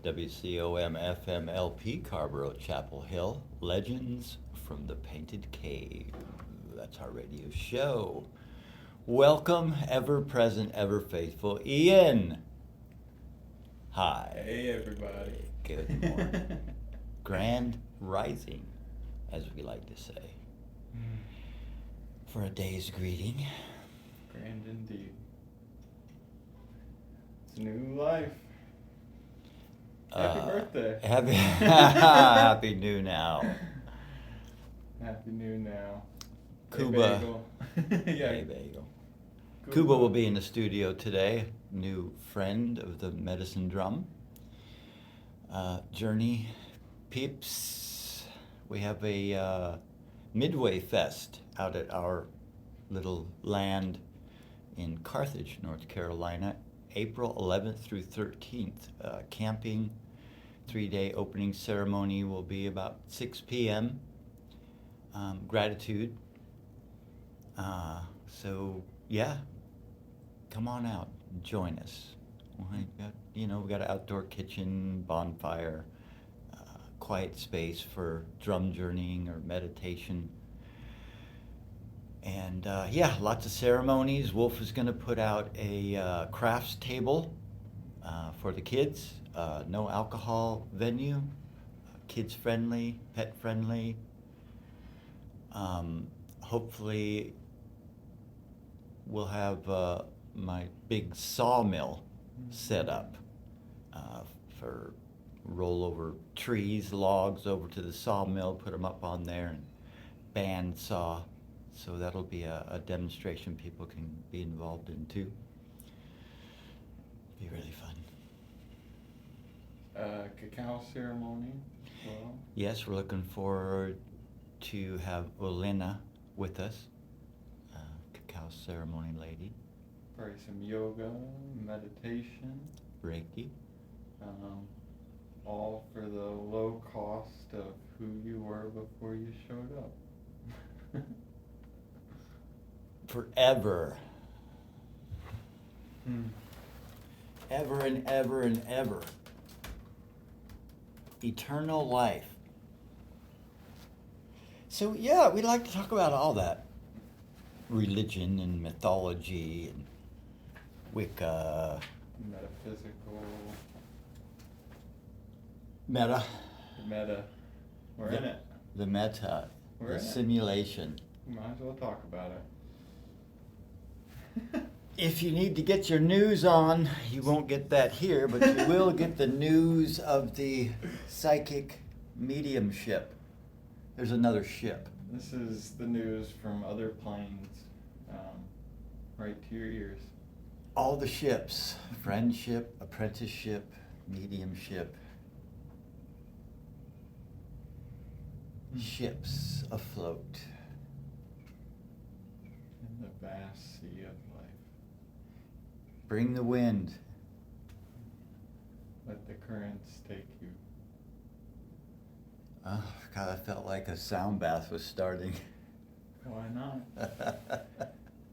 WCOM FM LP Carborough Chapel Hill. Legends from the Painted Cave. That's our radio show. Welcome, ever present, ever faithful, Ian. Hi. Hey, everybody. Good morning. Grand rising, as we like to say, for a day's greeting. Grand indeed. It's a new life. Happy birthday. Happy new now. Happy new now. Kuba. Hey, Bagel. Yeah. Hey, Bagel. Kuba will be in the studio today, new friend of the Medicine Drum. Journey peeps, we have a Midway Fest out at our little land in Carthage, North Carolina, April 11th through 13th. Camping, 3-day opening ceremony will be about 6 p.m. Gratitude. So, yeah, come on out and join us. We got an outdoor kitchen, bonfire, quiet space for drum journeying or meditation. And lots of ceremonies. Wolf is going to put out a crafts table for the kids. No alcohol venue, kids friendly, pet friendly. Hopefully we'll have my big sawmill set up for roll over trees, logs over to the sawmill, put them up on there, and band saw. So that'll be a demonstration people can be involved in too. Be really fun. Cacao ceremony as well. Yes, we're looking forward to have Olena with us, cacao ceremony lady. Probably some yoga, meditation. Reiki. All for the low cost of who you were before you showed up. Forever. Ever and ever and ever. Eternal life. So yeah, we like to talk about all that. Religion and mythology and Wicca. Metaphysical. Meta. Meta. We're in it. The meta. We're the in it. simulation. We might as well talk about it. If you need to get your news on, you won't get that here, but you will get the news of the psychic mediumship. There's another ship. This is the news from other planes, right to your ears. All the ships, friendship, apprenticeship, mediumship, ships afloat. In the vast sea of life. Bring the wind. Let the currents take you. Oh, God, I felt like a sound bath was starting. Why not?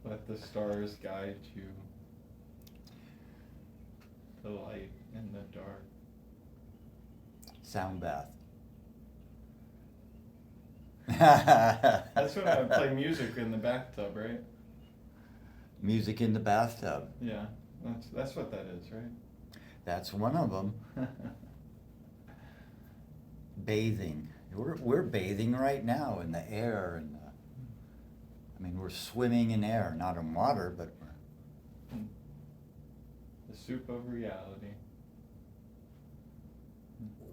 Let the stars guide you. The light in the dark. Sound bath. That's when I would play music in the bathtub, right? Music in the bathtub. Yeah, that's what that is, right? That's one of them. Bathing. We're bathing right now in the air, and we're swimming in air, not in water, but we're. The soup of reality.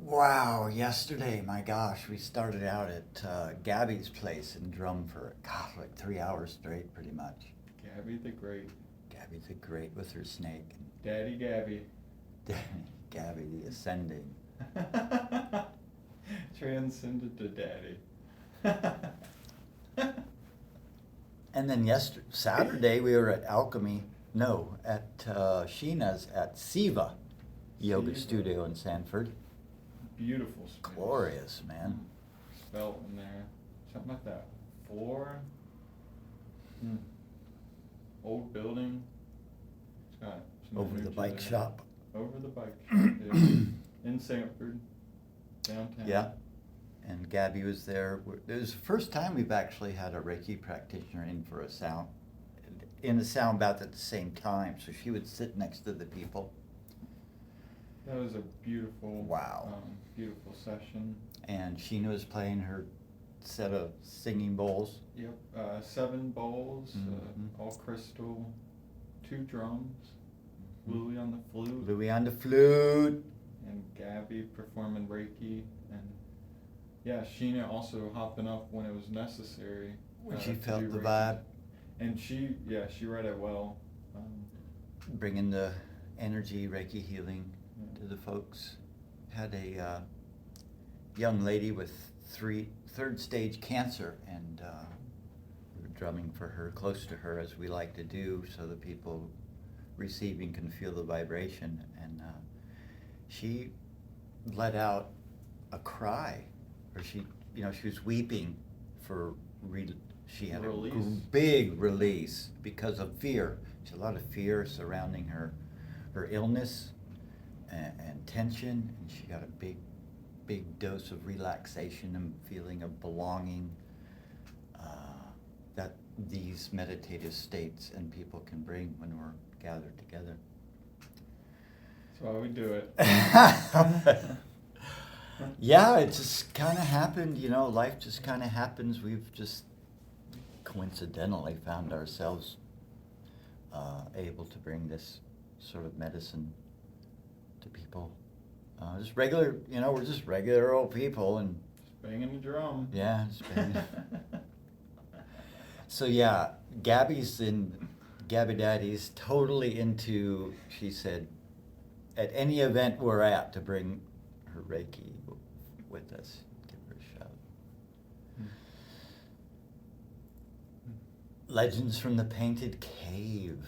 Wow, yesterday, my gosh, we started out at Gabby's place and drummed for, like 3 hours straight, pretty much. Gabby the Great. Gabby the Great with her snake. Daddy Gabby. Gabby the Ascending. Transcended to Daddy. And then Saturday, we were at at Sheena's at Siva Yoga Studio in Sanford. Beautiful space. Glorious, man. Felt in there. Something like that. Floor. Old building. It's got some Over the energy bike there. shop. Over the bike shop. Yeah. in Sanford, downtown. Yeah, and Gabby was there. It was the first time we've actually had a Reiki practitioner in for a sound, in a sound bath at the same time, so she would sit next to the people. That was a beautiful, Wow. Beautiful session. And Sheena was playing her set of singing bowls. Yep, 7 bowls, Mhm. all crystal, 2 drums, Louie on the flute, Louis on the flute. and Gabby performing Reiki, and yeah, Sheena also hopping up when it was necessary. When she to felt do the Reiki. vibe. And she read it well. Bringing the energy, Reiki healing Yeah. to the folks. Had a young lady with third stage cancer, and we were drumming for her, close to her, as we like to do, so the people receiving can feel the vibration. And she let out a cry, or she was weeping for she had a Release. big release because of fear. She had a lot of fear surrounding her illness and tension, and she got a big dose of relaxation and feeling of belonging that these meditative states and people can bring when we're gathered together. That's why we do it. Yeah, it just kind of happened, life just kind of happens. We've just coincidentally found ourselves able to bring this sort of medicine to people. Just regular, we're just regular old people, and Just banging the drum. yeah, just banging. So yeah, Gabby Daddy's totally into, she said, at any event we're at, to bring her Reiki with us, give her a shout. Legends from the Painted Cave.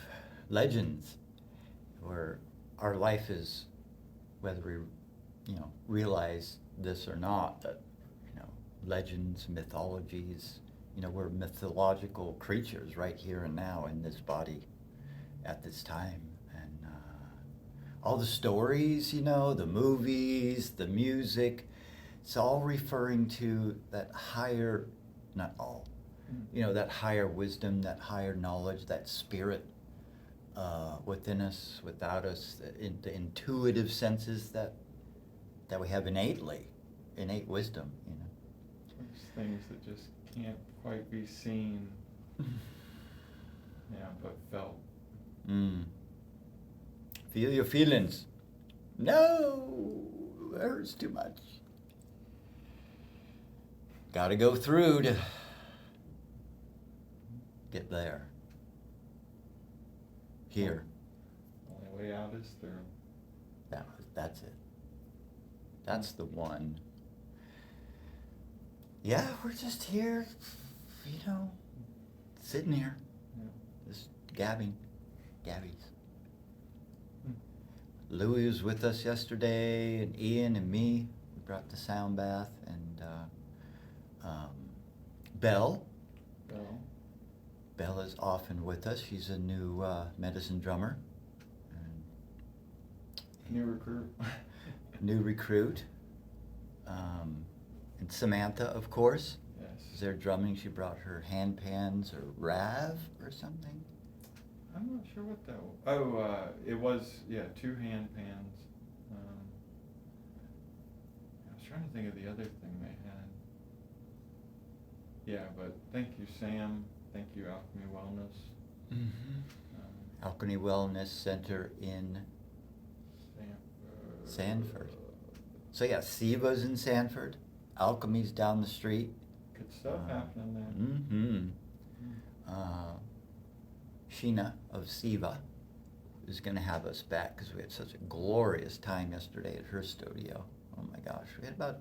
Legends, where our life is, whether we, realize this or not, that, legends, mythologies, we're mythological creatures right here and now in this body at this time. And all the stories, the movies, the music, it's all referring to that higher, not all, that higher wisdom, that higher knowledge, that spirit within us, without us, the intuitive senses that we have innate wisdom, Those things that just can't quite be seen, but felt. Feel your feelings. No, it hurts too much. Gotta go through to get there. Here. Only way out is through. That's it. That's the one. Yeah, we're just here, sitting here, just Gabby's. Louis was with us yesterday, and Ian and me. We brought the sound bath, and Belle is often with us. She's a new medicine drummer. New recruit. New recruit. And Samantha, of course, Yes. is there drumming. She brought her hand pans or Rav or something. I'm not sure what that was. Oh, it was, 2 hand pans. I was trying to think of the other thing they had. Yeah, but thank you, Sam. Thank you, Alchemy Wellness. Alchemy Wellness Center in Sanford. So yeah, Siva's in Sanford. Alchemy's down the street. Good stuff happening there. Sheena of Siva is going to have us back because we had such a glorious time yesterday at her studio. Oh my gosh, we had about,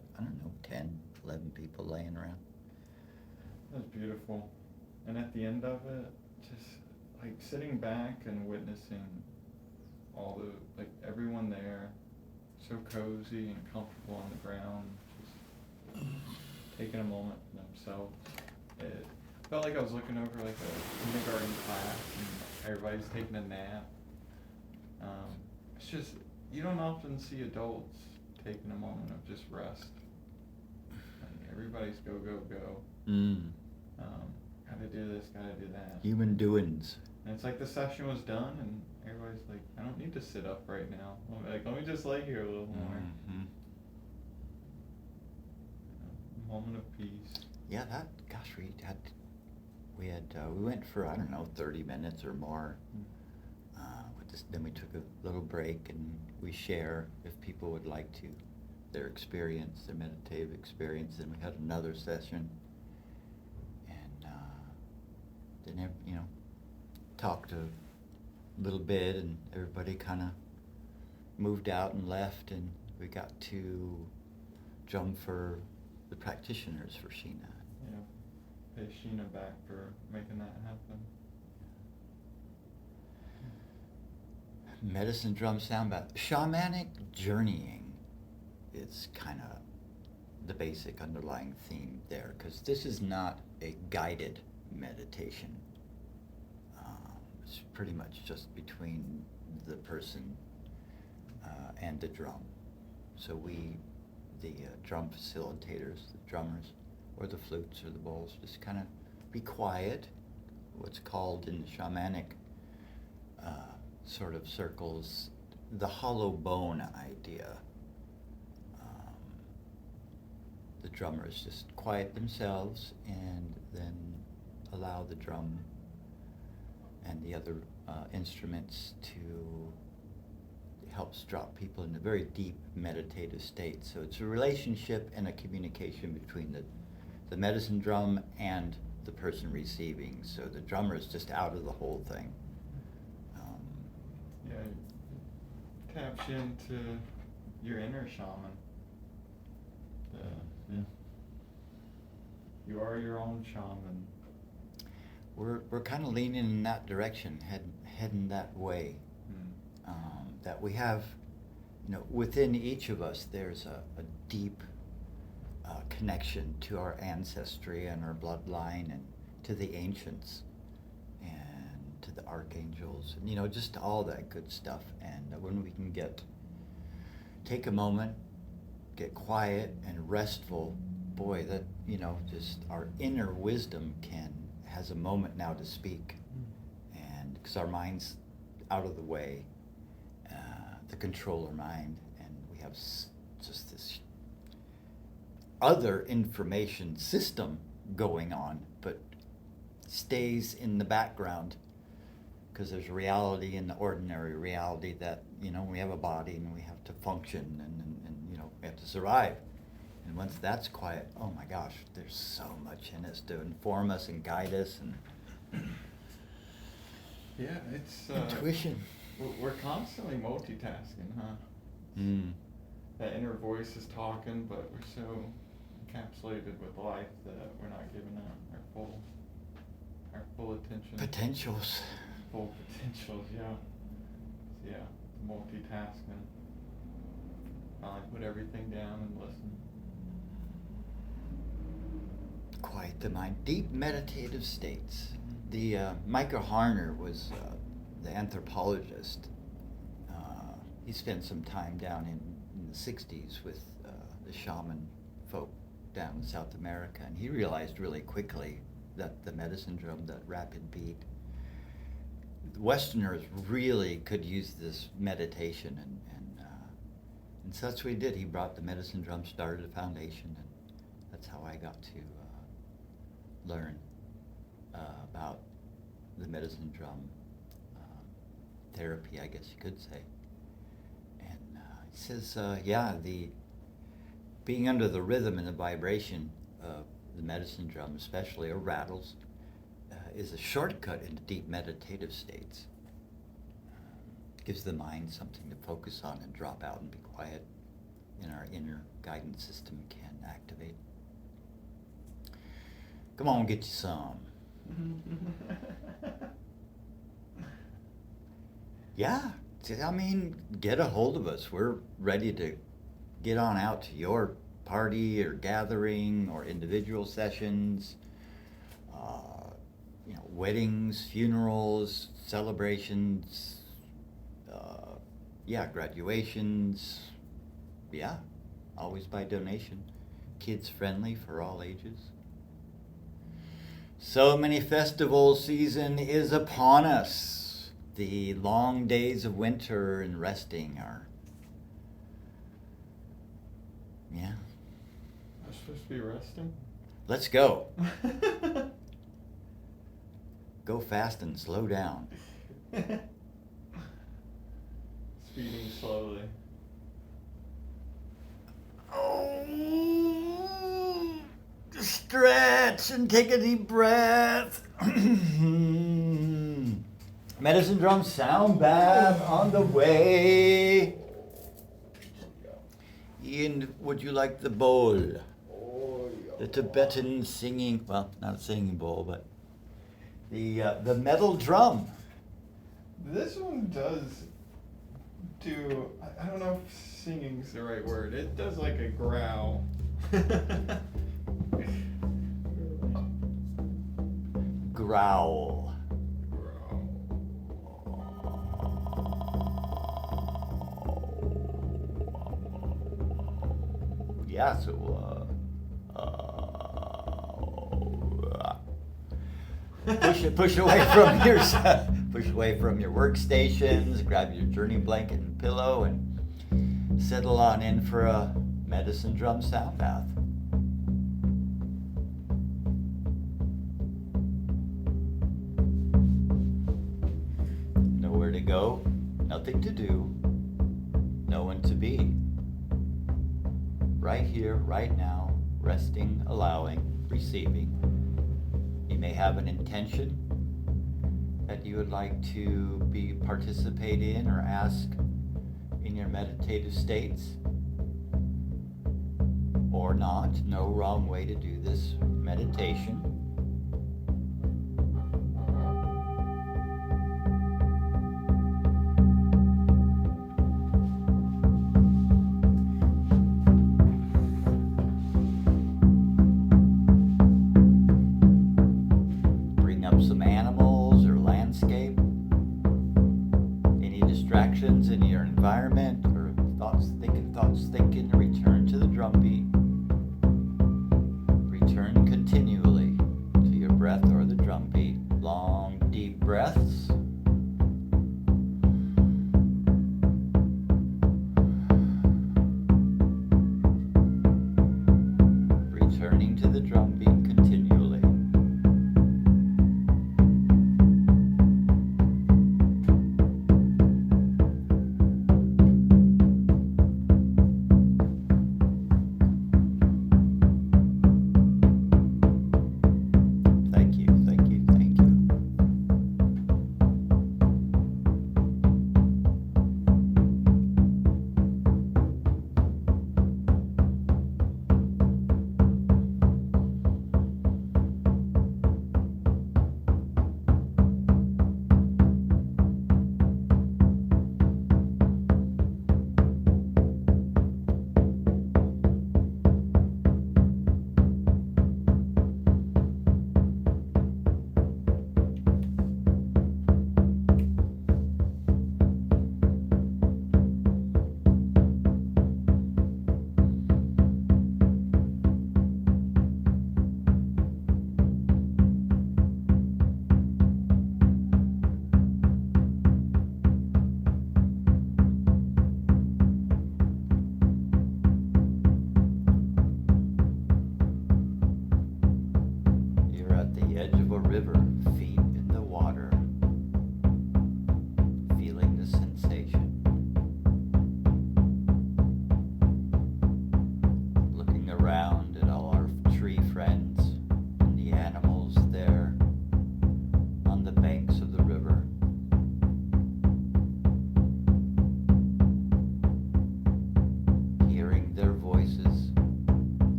10, 11 people laying around. That was beautiful. And at the end of it, just like sitting back and witnessing all everyone there, so cozy and comfortable on the ground, just taking a moment for themselves. It felt like I was looking over like a kindergarten class and everybody's taking a nap. It's just, you don't often see adults taking a moment of just rest. And everybody's go, go, go. Mm. Gotta do this, gotta do that. Human doings. And it's like the session was done, and everybody's like, I don't need to sit up right now. I'm like, let me just lay here a little more. Mm-hmm. Moment of peace. Yeah, we went for, I don't know, 30 minutes or more. Then we took a little break, and we share if people would like to, their experience, their meditative experience. Then we had another session, and then talked a little bit, and everybody kind of moved out and left, and we got to drum for the practitioners for Sheena. Yeah, pay Sheena back for making that happen. Medicine drum sound bath. Shamanic journeying is kind of the basic underlying theme there, because this is not a guided meditation. It's pretty much just between the person and the drum. So we, the drum facilitators, the drummers, or the flutes or the bowls, just kind of be quiet, what's called in the shamanic sort of circles, the hollow bone idea. The drummers just quiet themselves and then allow the drum and the other instruments to helps drop people into very deep meditative states. So it's a relationship and a communication between the medicine drum and the person receiving. So the drummer is just out of the whole thing. Yeah, it taps you into your inner shaman. Yeah. You are your own shaman. We're kind of leaning in that direction, heading that way. That we have, within each of us, there's a deep connection to our ancestry and our bloodline and to the ancients and to the archangels, and just all that good stuff. And when we can take a moment, get quiet and restful, boy, that just our inner wisdom has a moment now to speak, and because our mind's out of the way, the controller mind, and we have just this other information system going on, but stays in the background because there's reality in the ordinary reality that we have a body and we have to function and we have to survive. And once that's quiet, oh my gosh, there's so much in us to inform us and guide us and yeah, it's intuition. We're constantly multitasking, huh? Mm. That inner voice is talking, but we're so encapsulated with life that we're not giving our full attention. Potentials. Full potentials, yeah. Yeah, multitasking. Finally put everything down and listen. Quiet the mind. Deep meditative states. The Micah Harner was the anthropologist. He spent some time down in the 60s with the shaman folk down in South America, and he realized really quickly that the medicine drum, that rapid beat, Westerners really could use this meditation, and so that's what he did. He brought the medicine drum, started a foundation, and that's how I got to learn about the medicine drum therapy, I guess you could say. And he says, the being under the rhythm and the vibration of the medicine drum, especially, or rattles, is a shortcut into deep meditative states. Gives the mind something to focus on and drop out and be quiet, and our inner guidance system can activate. Come on, get you some. Yeah, get a hold of us. We're ready to get on out to your party or gathering or individual sessions, weddings, funerals, celebrations, graduations. Yeah, always by donation. Kids friendly for all ages. So many festival season is upon us. The long days of winter and resting are, yeah. I'm supposed to be resting? Let's go. Go fast and slow down. Speeding slowly. Oh, stretch and take a deep breath. Medicine drum sound bath on the way. Ian, would you like the bowl? The Tibetan singing, well, not a singing bowl, but the metal drum. This one does do, I don't know if singing's the right word. It does like a growl. Growl. Yes, it was. Push away from your workstations. Grab your journey blanket and pillow, and settle on in for a medicine drum sound bath. Nowhere to go, nothing to do, no one to be. Right here, right now, resting, allowing, receiving. You may have an intention that you would like to participate in or ask in your meditative states, or not. No wrong way to do this meditation. Some animals or landscape, any distractions in your environment, or thoughts thinking, return to the drum beat. Return continually to your breath or the drum beat. Long, deep breaths. Returning to the drum beat continually.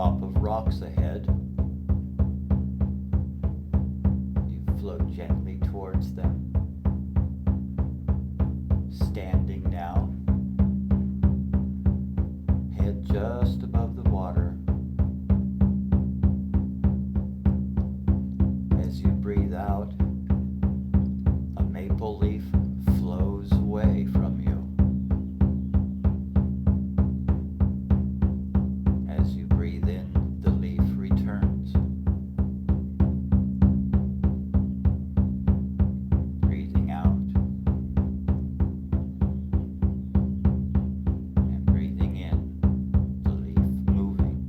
top of rocks ahead. You float gently towards them, standing now, head just above the water. As you breathe out, a maple leaf flows away from you. As you breathe in, the leaf returns. Breathing out and breathing in, the leaf moving.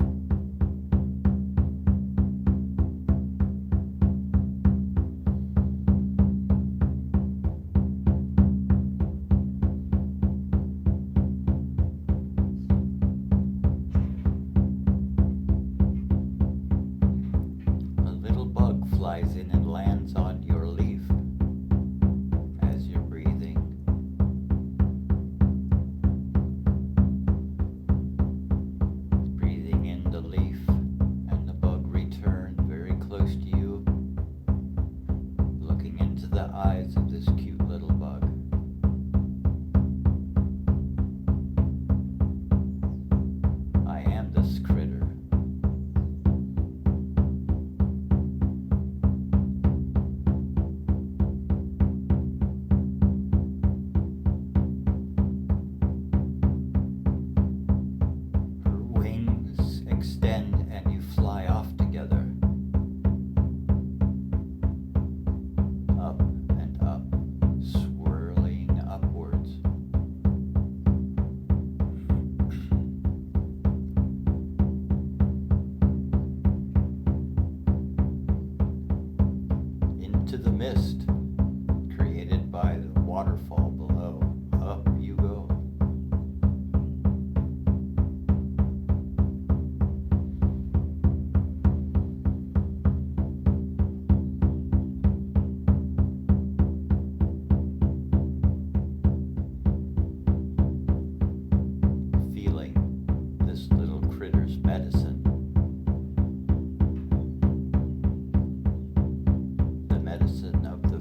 A little bug flies in and lands on your leaf as you're breathing. Breathing in the leaf, and the bug returns very close to you, looking into the eyes of this cute little bug. I am this critter. Her wings extend and you fly off together. Up and up, swirling upwards. Into the mist created by the waterfall below. Up you go. Feeling this little critter's medicine. The medicine of the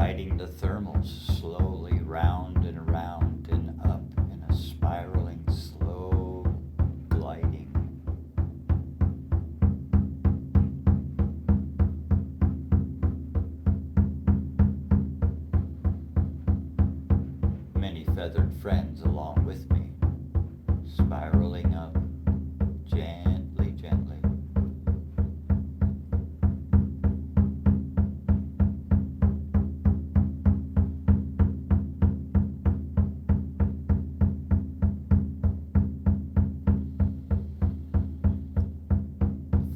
riding the thermals slowly round and around and up in a spiraling, slow gliding. Many feathered friends along with me, spiraling up gently, gently.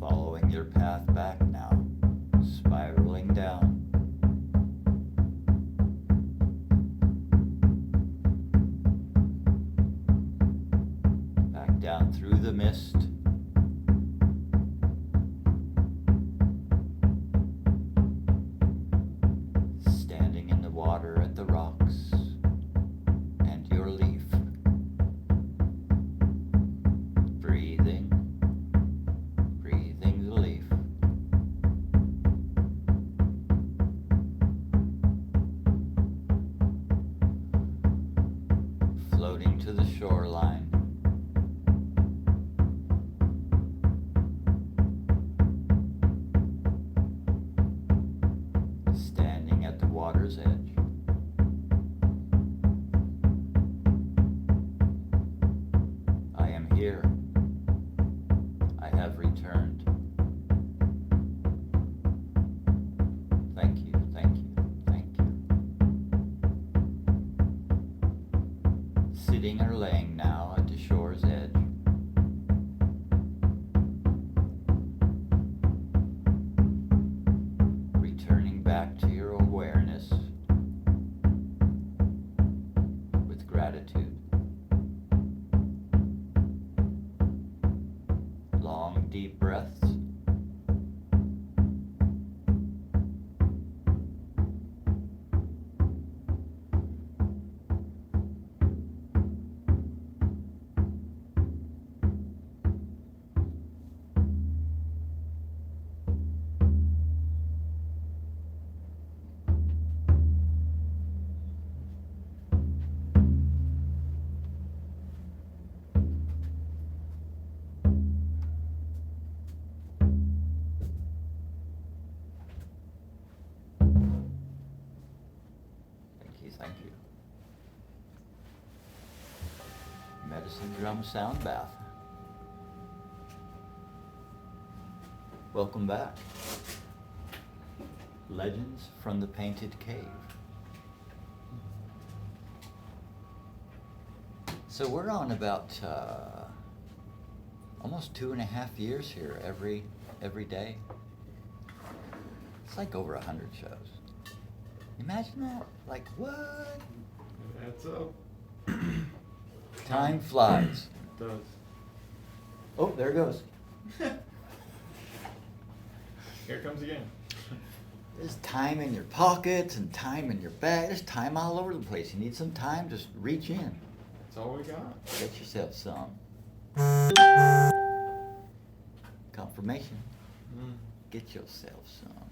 Following your path back now, spiraling down. Back down through the mist. Standing in the water at the rocks and your leaf. Breathing, breathing the leaf. Floating to the shoreline. Standing at the water's edge. I am here. I have returned. Thank you, thank you, thank you. Sitting or laying now at the shore's edge. Returning back to your awareness with gratitude. Long, deep breaths. Thank you. Medicine Drum Sound Bath. Welcome back. Legends from the Painted Cave. So we're on about almost 2.5 years here every day. It's like over 100 shows. Imagine that. Like, what? That's up. Time flies. It does. Oh, there it goes. Here it comes again. There's time in your pockets and time in your bag. There's time all over the place. You need some time, just reach in. That's all we got. Get yourself some. Confirmation. Get yourself some.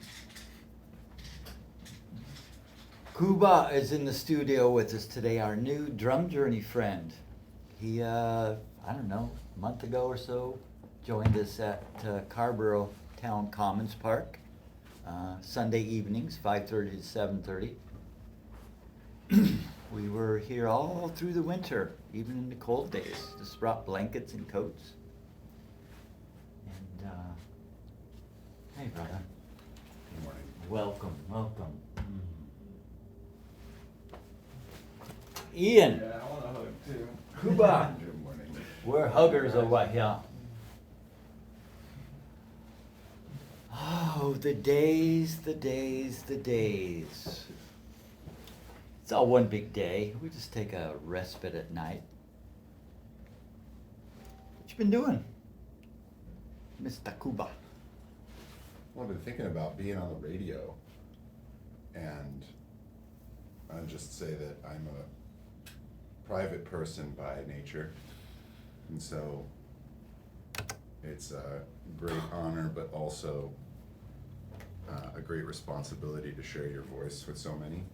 Kuba is in the studio with us today, our new drum journey friend. He, I don't know, a month ago or so, joined us at Carborough Town Commons Park, Sunday evenings, 5:30 to 7:30. We were here all through the winter, even in the cold days. Just brought blankets and coats. And, hey, brother. Good morning. Welcome, welcome. Ian, Yeah, I want a hug too. Kuba. Good morning. We're huggers over here. Oh, the days, the days, the days. It's all one big day. We just take a respite at night. What you been doing, Mr. Kuba? Well, I've been thinking about being on the radio, and I'll just say that I'm a private person by nature, and so it's a great honor, but also a great responsibility to share your voice with so many.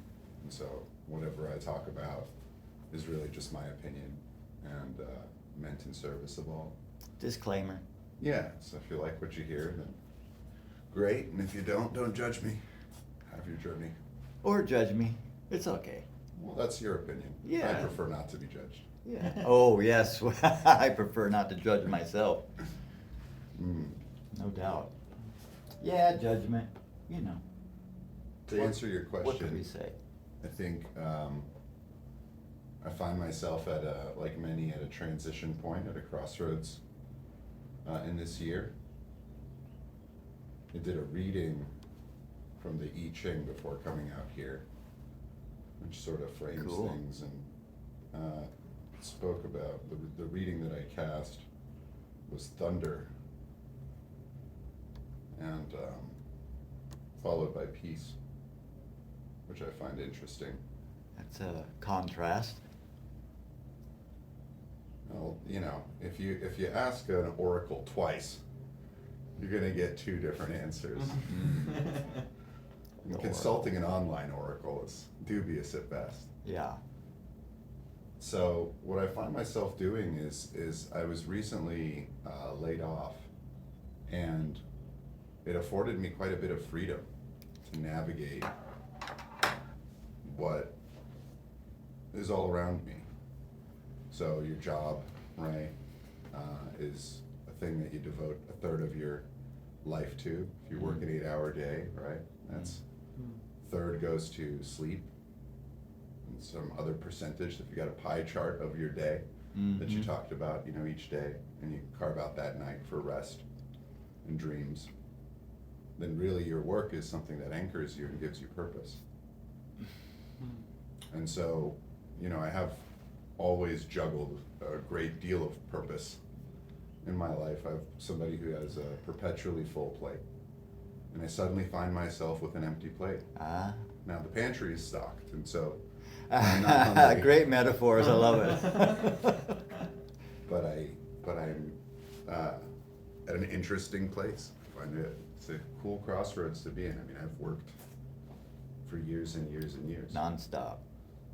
And so whatever I talk about is really just my opinion and meant in service of all. Disclaimer. Yeah, so if you like what you hear, then great. And if you don't judge me. Have your journey. Or judge me. It's okay. Well, that's your opinion. Yeah. I prefer not to be judged. Yeah. Oh, yes. I prefer not to judge myself. Mm. No doubt. Yeah, judgment. You know. To answer your question, What can we say? I think I find myself at like many, at a transition point, at a crossroads in this year. I did a reading from the I Ching before coming out here, which sort of frames Cool. things, and spoke about the reading that I cast was thunder, and followed by peace, which I find interesting. That's a contrast. Well, you know, if you ask an oracle twice, you're gonna get two different answers. And consulting an online oracle is dubious at best. Yeah. So what I find myself doing is I was recently laid off, and it afforded me quite a bit of freedom to navigate what is all around me. So your job, right, is a thing that you devote a third of your life to. If you work an 8-hour day, right, that's third goes to sleep, and some other percentage. If you got a pie chart of your day that you talked about, you know, each day, and you carve out that night for rest and dreams, then really your work is something that anchors you and gives you purpose. And so, you know, I have always juggled a great deal of purpose in my life. I'm somebody who has a perpetually full plate, and I suddenly find myself with an empty plate. Now the pantry is stocked, and so I'm not hungry. Great metaphors. I love it. But I'm at an interesting place. I find it's a cool crossroads to be in. I mean, I've worked for years and years and years. Nonstop.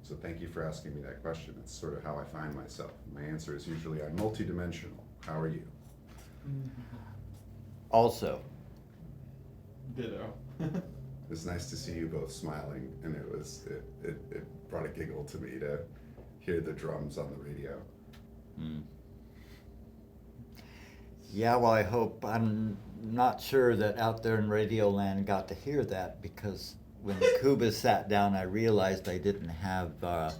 So thank you for asking me that question. It's sort of how I find myself. My answer is usually I'm multidimensional. How are you? Also, Ditto. It's nice to see you both smiling, and it brought a giggle to me to hear the drums on the radio. Yeah, well, I hope, I'm not sure that out there in Radio Land got to hear that, because when Kuba sat down, I realized I didn't have the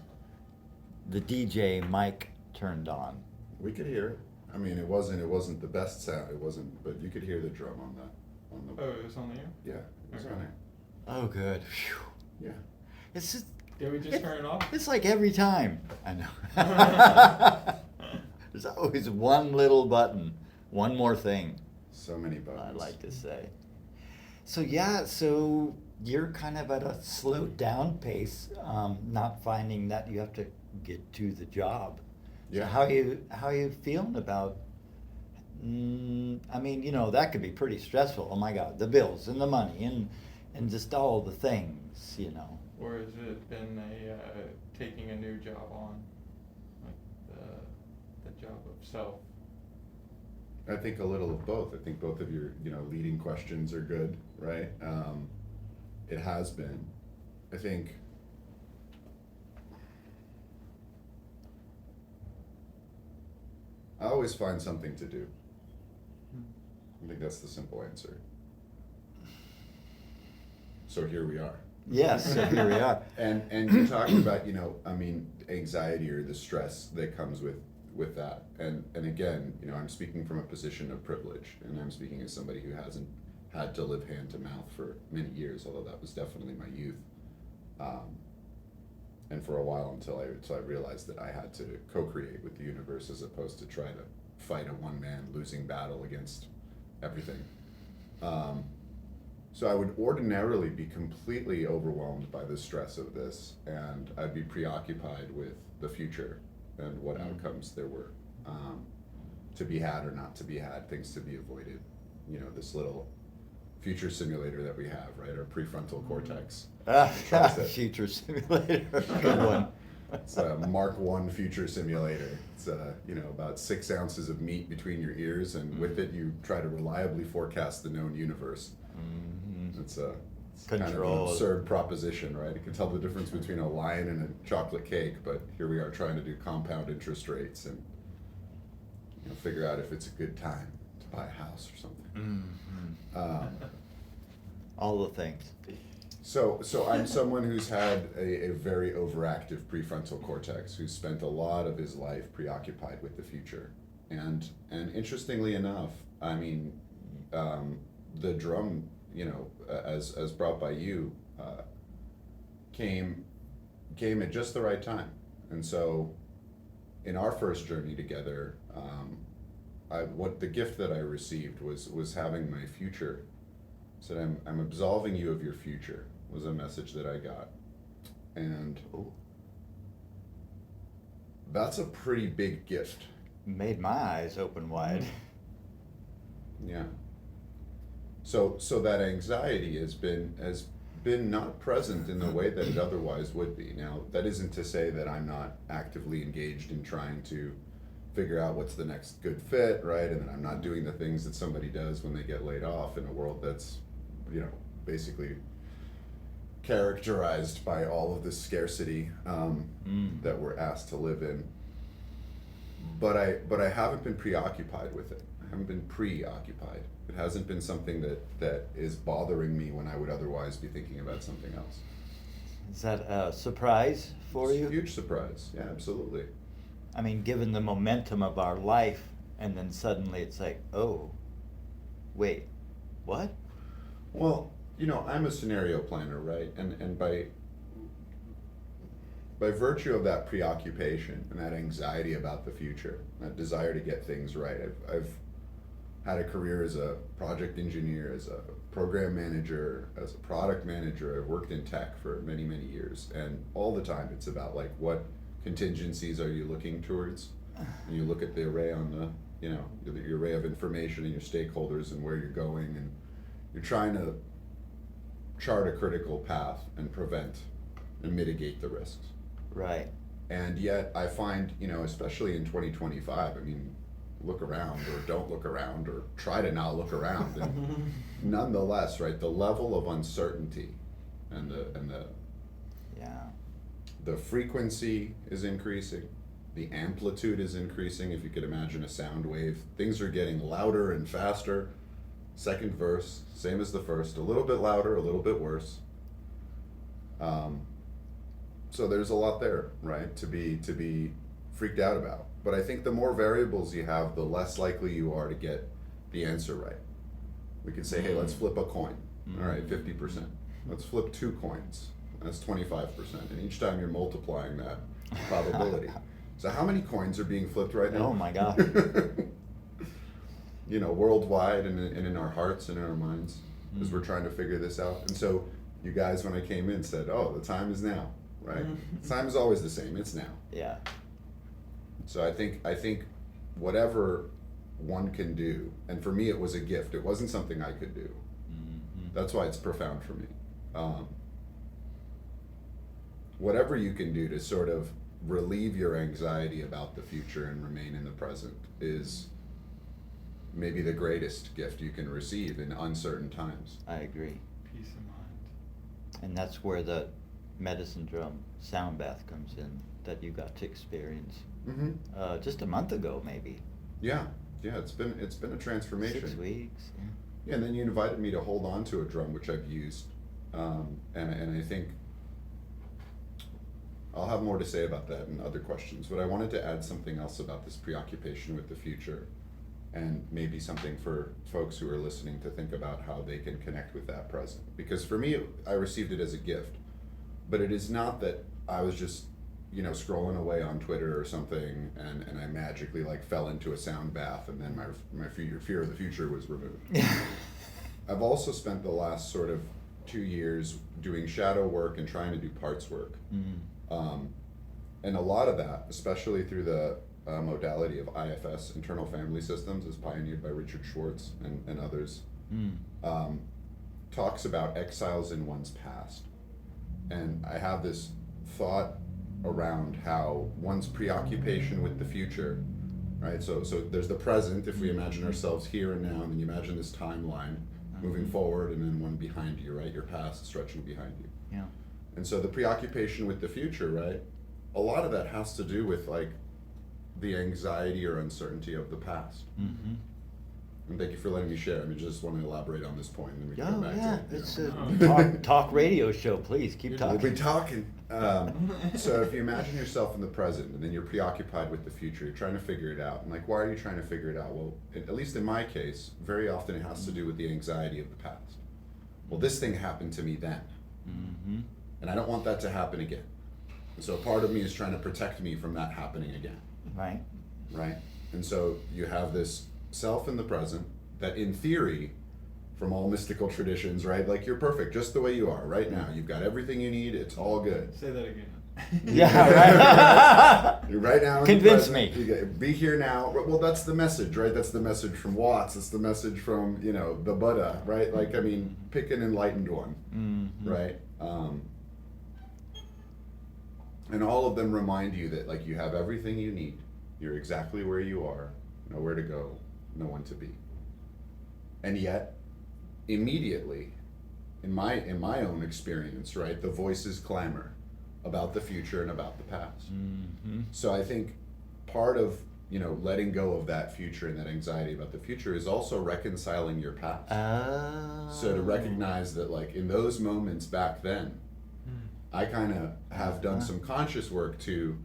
DJ mic turned on. We could hear it. I mean, it wasn't the best sound. It wasn't, but you could hear the drum on the. Oh, it was on the air? Yeah, it was Okay. on it. Oh, good. Phew. Yeah. It's just. Did we just turn it off? It's like every time. I know. There's always one little button, one more thing. So many buttons. I'd like to say. So yeah, so you're kind of at a slowed down pace, not finding that you have to get to the job. Yeah. So how are you feeling about? I mean, you know, that could be pretty stressful. Oh my God, the bills and the money and just all the things, you know. Or has it been taking a new job on, like the job of self? I think a little of both. I think both of your, you know, leading questions are good, right? It has been. I think I always find something to do. I think that's the simple answer. So here we are. Yes, so here we are. And you're talking about, you know, I mean, anxiety or the stress that comes with that. And again, you know, I'm speaking from a position of privilege, and I'm speaking as somebody who hasn't had to live hand to mouth for many years, although that was definitely my youth. And for a while until I realized that I had to co-create with the universe as opposed to try to fight a one-man losing battle against everything. So I would ordinarily be completely overwhelmed by the stress of this, and I'd be preoccupied with the future and what outcomes there were to be had or not to be had, things to be avoided. You know, this little future simulator that we have, right? Our prefrontal cortex. Ah, Tries to- future simulator, good one. It's a Mark I future simulator. It's about 6 ounces of meat between your ears, and with it you try to reliably forecast the known universe. Mhm. It's kind of an Control. absurd proposition, right? It can tell the difference between a lion and a chocolate cake, but here we are trying to do compound interest rates and figure out if it's a good time to buy a house or something. Mhm. All the things. So I'm someone who's had a very overactive prefrontal cortex, who's spent a lot of his life preoccupied with the future. And interestingly enough, I mean, the drum, as brought by you, came at just the right time. And so in our first journey together, what the gift that I received was having my future. Said, I'm absolving you of your future, was a message that I got. And Ooh, that's a pretty big gift. made my eyes open wide. Yeah. So that anxiety has been not present in the way that it otherwise would be. Now, that isn't to say that I'm not actively engaged in trying to figure out what's the next good fit, right? And that I'm not doing the things that somebody does when they get laid off in a world that's, basically characterized by all of this scarcity that we're asked to live in. But I haven't been preoccupied with it. I haven't been preoccupied. It hasn't been something that is bothering me when I would otherwise be thinking about something else. Is that a surprise for It's you? a huge surprise. Yeah, absolutely. I mean, given the momentum of our life, and then suddenly it's like, oh, wait, what? Well, I'm a scenario planner, right? And by virtue of that preoccupation and that anxiety about the future, that desire to get things right, I've had a career as a project engineer, as a program manager, as a product manager. I've worked in tech for many, many years, and all the time it's about like, what contingencies are you looking towards? And you look at the array on the array of information and your stakeholders and where you're going, and you're trying to chart a critical path and prevent and mitigate the risks. Right. And yet I find, especially in 2025, I mean, look around or don't look around or try to not look around, and nonetheless, right, the level of uncertainty and Yeah. the frequency is increasing, the amplitude is increasing. If you could imagine a sound wave, things are getting louder and faster. Second verse, same as the first, a little bit louder, a little bit worse. So there's a lot there, right, to be freaked out about. But I think the more variables you have, the less likely you are to get the answer right. We could say, hey, let's flip a coin. All right, 50%. Let's flip 2 coins. That's 25%. And each time you're multiplying that probability. So how many coins are being flipped right now? Oh my gosh. Worldwide and in our hearts and in our minds, as we're trying to figure this out. And so you guys, when I came in, said, oh, the time is now, right? The time is always the same, it's now. Yeah. So I think whatever one can do, and for me it was a gift, it wasn't something I could do. That's why it's profound for me. Whatever you can do to sort of relieve your anxiety about the future and remain in the present is maybe the greatest gift you can receive in uncertain times. I agree. Peace of mind. And that's where the medicine drum sound bath comes in that you got to experience just a month ago, maybe. Yeah, it's been a transformation. 6 weeks. Yeah. Yeah, and then you invited me to hold on to a drum, which I've used, and I think I'll have more to say about that in other questions. But I wanted to add something else about this preoccupation with the future, and maybe something for folks who are listening to think about how they can connect with that present. Because for me, I received it as a gift, but it is not that I was just scrolling away on Twitter or something, and I magically fell into a sound bath, and then my fear of the future was removed. I've also spent the last sort of 2 years doing shadow work and trying to do parts work. And a lot of that, especially through the modality of IFS, internal family systems, is pioneered by Richard Schwartz and others. talks about exiles in one's past. And I have this thought around how one's preoccupation with the future, right? So there's the present, if we imagine ourselves here and now, and then you imagine this timeline moving forward, and then one behind you, right? Your past stretching behind you. Yeah. And so the preoccupation with the future, right? A lot of that has to do with like the anxiety or uncertainty of the past. Mm-hmm. And thank you for letting me share. I mean, just want to elaborate on this point, and then we can Oh, go back yeah, to it. it's you a know. talk radio show, please, keep We'll We'll talking. be talking. So if you imagine yourself in the present, and then you're preoccupied with the future, you're trying to figure it out. And like, why are you trying to figure it out? Well, at least in my case, very often it has to do with the anxiety of the past. Well, this thing happened to me then, Mm-hmm. and I don't want that to happen again. And so part of me is trying to protect me from that happening again, Right. right? And so you have this self in the present that in theory, from all mystical traditions, right? Like you're perfect just the way you are right now. You've got everything you need. It's all good. Say that again. Yeah, right. You're right now in Convince the me. present. You be here now. Well, that's the message, right? That's the message from Watts. It's the message from, you know, the Buddha, right? Like, I mean, pick an enlightened one, Mm-hmm. right? And all of them remind you that, like, you have everything you need. You're exactly where you are, nowhere to go, no one to be. And yet, immediately, in my own experience, right, the voices clamor about the future and about the past. Mm-hmm. So I think part of, you know, letting go of that future and that anxiety about the future is also reconciling your past. So to recognize that, like, in those moments back then, I kind of have done some conscious work to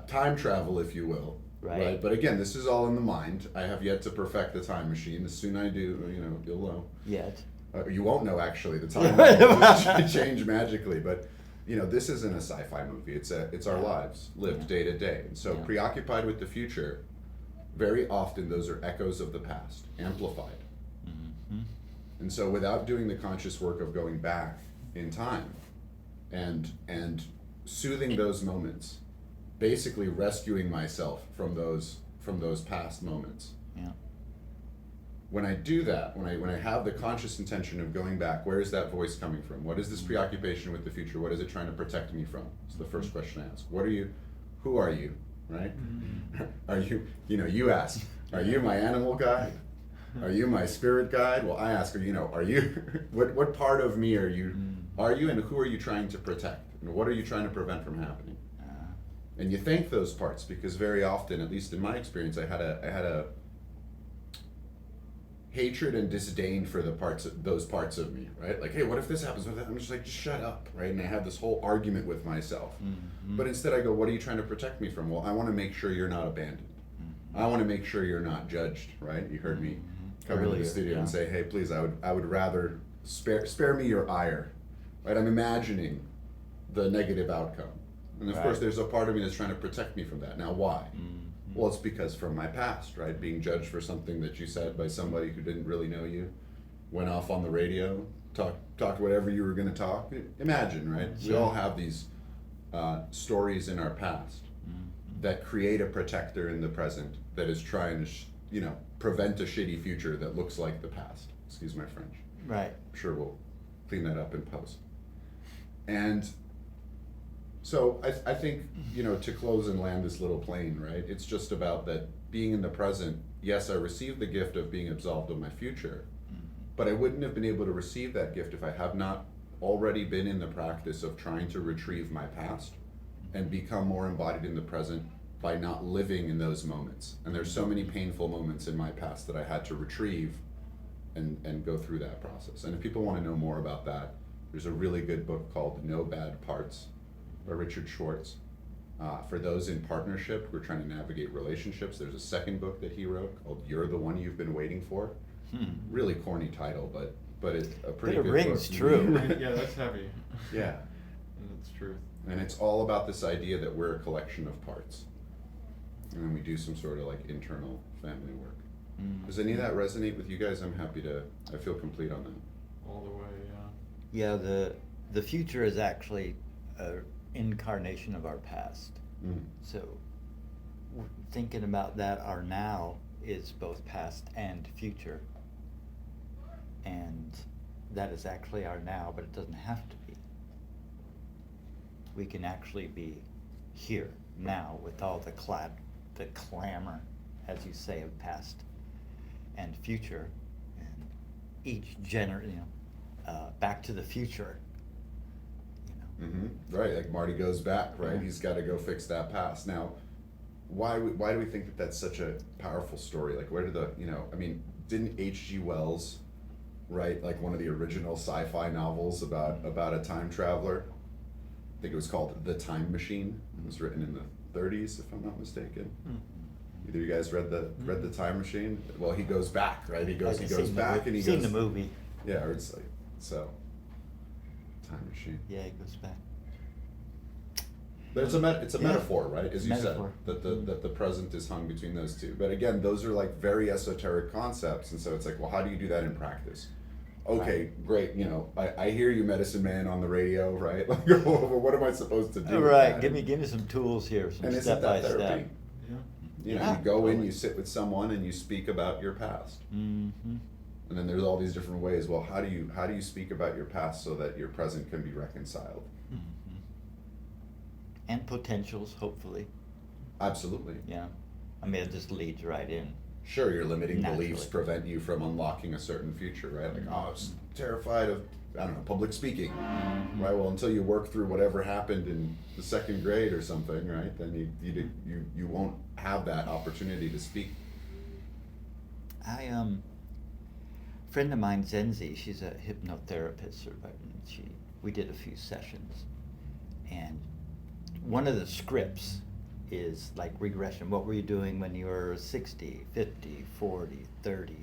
time travel, if you will. Right. But again, this is all in the mind. I have yet to perfect the time machine. As soon as I do, you know, you'll know. Yet. You won't know, actually. The time will just change magically. But, you know, this isn't a sci-fi movie. It's our lives lived day to day. And so preoccupied with the future, very often those are echoes of the past, amplified. Mm-hmm. And so without doing the conscious work of going back in time and soothing those moments, basically rescuing myself from those past moments. Yeah. When I do that, when I have the conscious intention of going back, where is that voice coming from? What is this preoccupation with the future? What is it trying to protect me from? It's the first question I ask. Who are you, right? Are you, you ask, are you my animal guide? Are you my spirit guide? Well, I ask, are you, what part of me are you, and who are you trying to protect? And what are you trying to prevent from happening? And you thank those parts, because very often, at least in my experience, I had a hatred and disdain for those parts of me, right? Like, hey, what if this happens? What if that? I'm just like, just shut up, right? And I have this whole argument with myself. Mm-hmm. But instead I go, what are you trying to protect me from? Well, I want to make sure you're not abandoned. I want to make sure you're not judged, right? You heard me come into the studio and say, hey, please, I would rather spare me your ire, right? I'm imagining the negative outcome. And of course, there's a part of me that's trying to protect me from that. Now, why? Well, it's because from my past, right? Being judged for something that you said by somebody who didn't really know you, went off on the radio, talked whatever you were going to talk. Imagine, right? We all have these stories in our past that create a protector in the present that is trying to, prevent a shitty future that looks like the past. Excuse my French. Right. I'm sure we'll clean that up in post. And so I think, to close and land this little plane, right? It's just about that being in the present. Yes, I received the gift of being absolved of my future, but I wouldn't have been able to receive that gift if I have not already been in the practice of trying to retrieve my past and become more embodied in the present by not living in those moments. And there's so many painful moments in my past that I had to retrieve and go through that process. And if people want to know more about that, there's a really good book called No Bad Parts by Richard Schwartz. For those in partnership who are trying to navigate relationships, there's a second book that he wrote called You're the One You've Been Waiting For. Really corny title, but it's a pretty But it good rings book. true. Yeah, that's heavy. Yeah. That's truth. And it's all about this idea that we're a collection of parts. And then we do some sort of like internal family work. Does any of that resonate with you guys? I feel complete on that. All the way, yeah. Yeah, the future is actually an incarnation of our past. So thinking about that, our now is both past and future. And that is actually our now, but it doesn't have to be. We can actually be here, now, with all the clamor, as you say, of past and future, and each Back to the Future, you know. Right, like Marty goes back, right? He's got to go fix that past. Now, why do we think that that's such a powerful story? Like, where did I mean, didn't H.G. Wells write like one of the original sci-fi novels about a time traveler? I think it was called The Time Machine. It was written in the 30s, if I'm not mistaken. Either you guys read the Time Machine? Well, he goes back, right? He goes back and he seen goes. the movie. Yeah, or it's like so. Time Machine. Yeah, he goes back. But it's a metaphor, right? As you Metaphor. said, that the present is hung between those two. But again, those are like very esoteric concepts, and so it's like, well, how do you do that in practice? Okay, great. I hear you, medicine man, on the radio, right? Like, well, what am I supposed to do? Right. with that? Give me some tools here, some And isn't step by that therapy? step. Yeah. Yeah, You go in, totally. you sit with someone, and you speak about your past. Mm-hmm. And then there's all these different ways. Well, how do you speak about your past so that your present can be reconciled? Mm-hmm. And potentials, hopefully. Absolutely. Yeah. I mean, it just leads right in. Sure, your limiting Naturally. beliefs prevent you from unlocking a certain future, right? Like, I was terrified of, I don't know, public speaking, right? Well, until you work through whatever happened in the second grade or something, right? Then you won't have that opportunity to speak. Friend of mine, Zenzi, she's a hypnotherapist, we did a few sessions, and one of the scripts is like regression. What were you doing when you were 60, 50, 40, 30?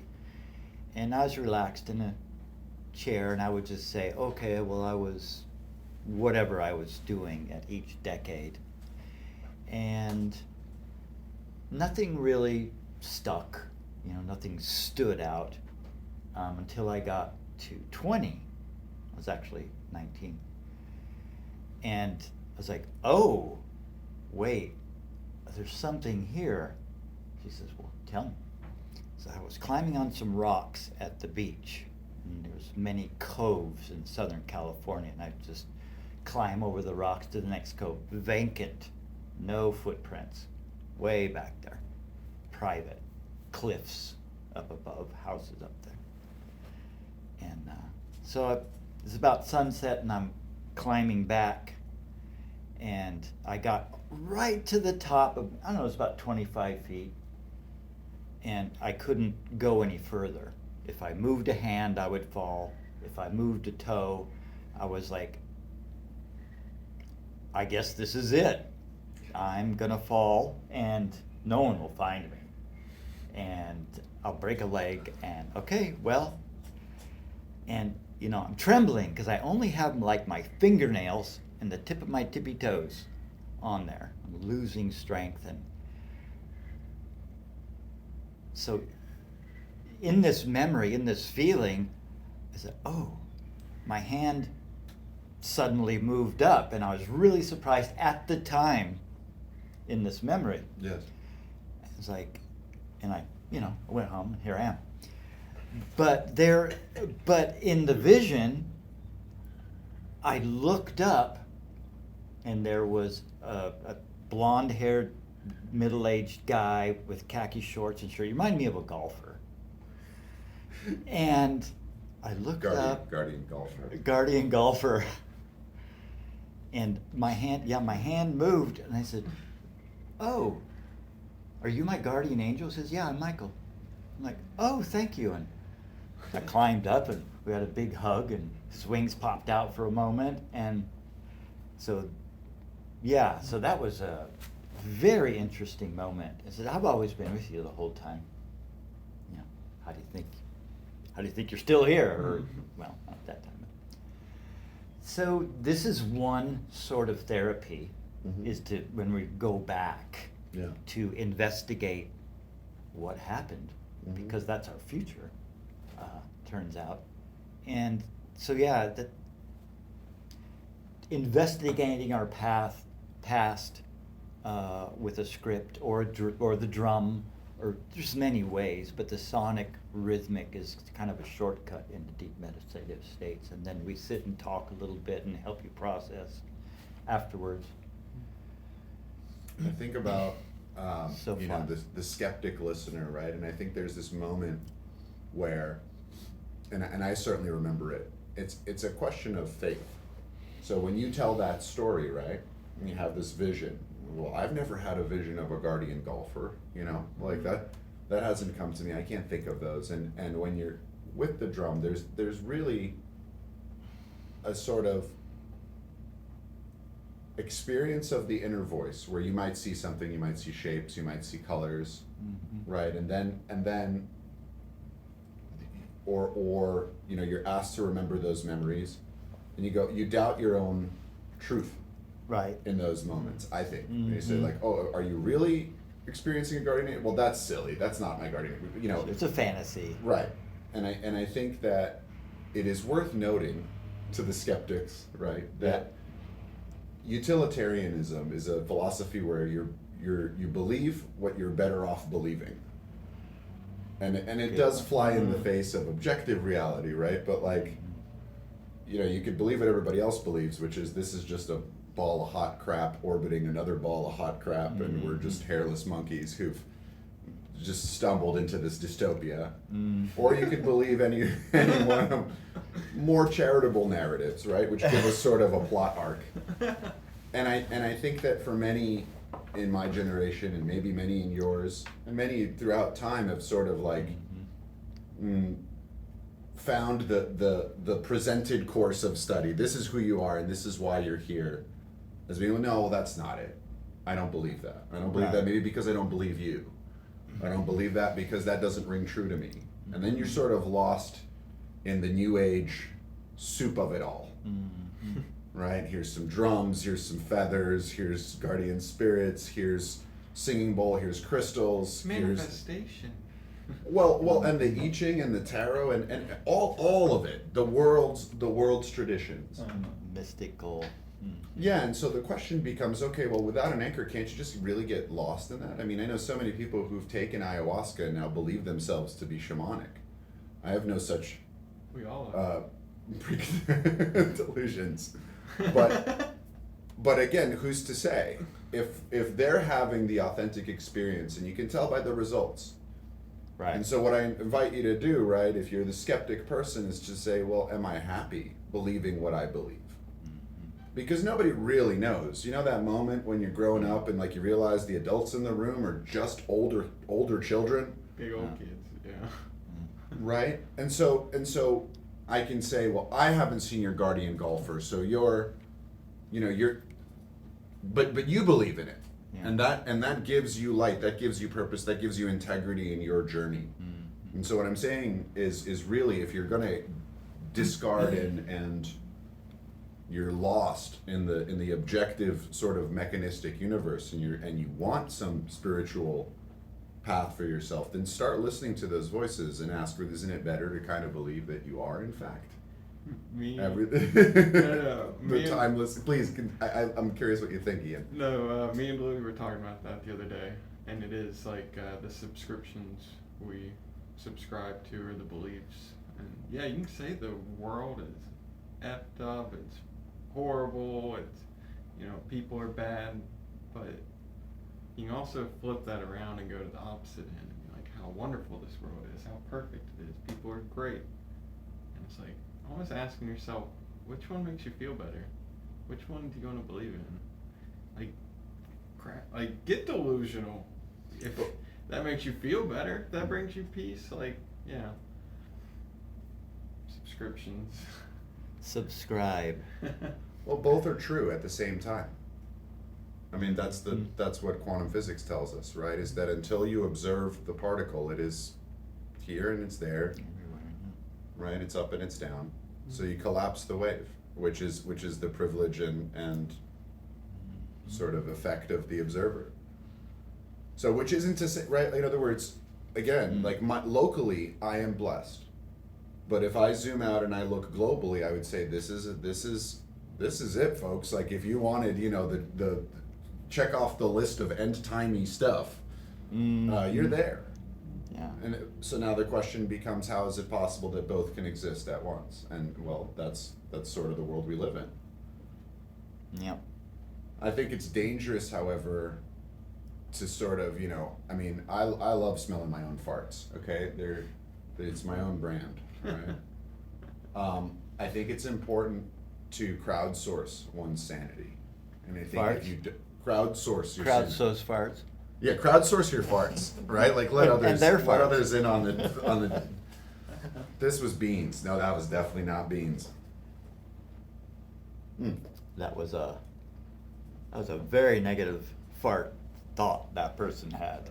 And I was relaxed in a chair, and I would just say, okay, well, I was whatever I was doing at each decade. And nothing really stuck, nothing stood out until I got to 20. I was actually 19. And I was like, oh, wait, there's something here. She says, well, tell me. So I was climbing on some rocks at the beach, and there's many coves in Southern California, and I'd just climb over the rocks to the next cove, vacant, no footprints, way back there, private, cliffs up above, houses up there. And so it's about sunset, and I'm climbing back, and I got right to the top of, I don't know, it was about 25 feet, and I couldn't go any further. If I moved a hand, I would fall. If I moved a toe, I was like, I guess this is it. I'm gonna fall, and no one will find me. And I'll break a leg, and okay, well, and I'm trembling because I only have like my fingernails and the tip of my tippy toes on there. I'm losing strength, and so in this memory, in this feeling, I said, oh, my hand suddenly moved up, and I was really surprised at the time in this memory. Yes. It was like, and I went home, and here I am. But in the vision, I looked up, and there was a blonde-haired, middle-aged guy with khaki shorts and shirt. He reminded me of a golfer. And I looked up. Guardian golfer. Guardian golfer. And my hand moved, and I said, oh, are you my guardian angel? He says, yeah, I'm Michael. I'm like, oh, thank you. And I climbed up, and we had a big hug, and his wings popped out for a moment. And so that was a very interesting moment. I said, I've always been with you the whole time. How do you think you're still here? Or, well, not at that time. So this is one sort of therapy, is to, when we go back, to investigate what happened, because that's our future, turns out. And so that investigating our past with a script or the drum or there's many ways, but the sonic rhythmic is kind of a shortcut into deep meditative states. And then we sit and talk a little bit and help you process afterwards. I think about, So you know, fun. the skeptic listener, right? And I think there's this moment where, and I certainly remember it, it's a question of faith. So when you tell that story, right, and you have this vision, well, I've never had a vision of a guardian golfer, you know, like that hasn't come to me. I can't think of those. And when you're with the drum, there's really a sort of experience of the inner voice where you might see something, you might see shapes, you might see colors, right? And then or you know, you're asked to remember those memories, and you doubt your own truth Right. in those moments, I think. And you say Mhm. like, oh, are you really experiencing a guardian angel? Well, that's silly. That's not my guardian angel. You know, It's a fantasy. right. And I think that it is worth noting to the skeptics, right, that utilitarianism is a philosophy where you believe what you're better off believing. And it does fly in the face of objective reality, right? But like, you know, you could believe what everybody else believes, which is this is just a ball of hot crap orbiting another ball of hot crap, and we're just hairless monkeys who've just stumbled into this dystopia. Or you could believe any one of more charitable narratives, right, which give us sort of a plot arc. And I think that for many in my generation, and maybe many in yours, and many throughout time, have sort of like found the presented course of study. This is who you are, and this is why you're here. As being, no, well, that's not it. I don't believe that. I don't believe that maybe because I don't believe you. I don't believe that because that doesn't ring true to me. And then you're sort of lost in the new age soup of it all. Right? Here's some drums, here's some feathers, here's guardian spirits, here's singing bowl, here's crystals, here's Manifestation. well, and the I Ching and the tarot and all of it, the world's traditions. Mystical. Yeah, and so the question becomes, okay, well, without an anchor, can't you just really get lost in that? I mean, I know so many people who've taken ayahuasca and now believe themselves to be shamanic. I have no such We all are. delusions. But again, who's to say? If they're having the authentic experience, and you can tell by the results. Right. And so what I invite you to do, right, if you're the skeptic person, is to say, well, am I happy believing what I believe? Because nobody really knows. You know that moment when you're growing up and like you realize the adults in the room are just older children? Big old kids, yeah. Right? And so I can say, well, I haven't seen your guardian golfer, so you're but you believe in it. Yeah. And that gives you light, that gives you purpose, that gives you integrity in your journey. And so what I'm saying is really, if you're gonna discard and you're lost in the objective sort of mechanistic universe, and you want some spiritual path for yourself, then start listening to those voices and ask, isn't it better to kind of believe that you are in fact everything? No, The timeless. Please, I'm curious what you think, Ian. No, me and Louie were talking about that the other day, and it is like the subscriptions we subscribe to, or the beliefs. And yeah, you can say the world is effed up, it's horrible, it's, you know, people are bad, but you can also flip that around and go to the opposite end and be like, how wonderful this world is, how perfect it is, people are great. And it's like, always asking yourself, which one makes you feel better? Which one do you want to believe in? Like, crap, like, get delusional. If that makes you feel better, if that brings you peace, like, yeah. Subscriptions. Subscribe. Well, both are true at the same time. I mean, that's what quantum physics tells us, right? Is that until you observe the particle, it is here and it's there, right? It's up and it's down. So you collapse the wave, which is the privilege and sort of effect of the observer. So which isn't to say, right? In other words, again, like locally, I am blessed. But if I zoom out and I look globally, I would say this is it, folks. Like if you wanted, you know, the check off the list of end timey stuff, you're there. and so now the question becomes, how is it possible that both can exist at once? And well, that's sort of the world we live in. Yep. I think it's dangerous, however, to sort of, I mean, I love smelling my own farts, okay? It's my own brand, right? I think it's important to crowdsource one's sanity. And I think Farts? if you crowdsource your sanity. Crowdsource farts. Yeah, crowdsource your farts, right? Like let And others their let farts. others in on the This was beans. No, that was definitely not beans. That was a very negative fart thought that person had.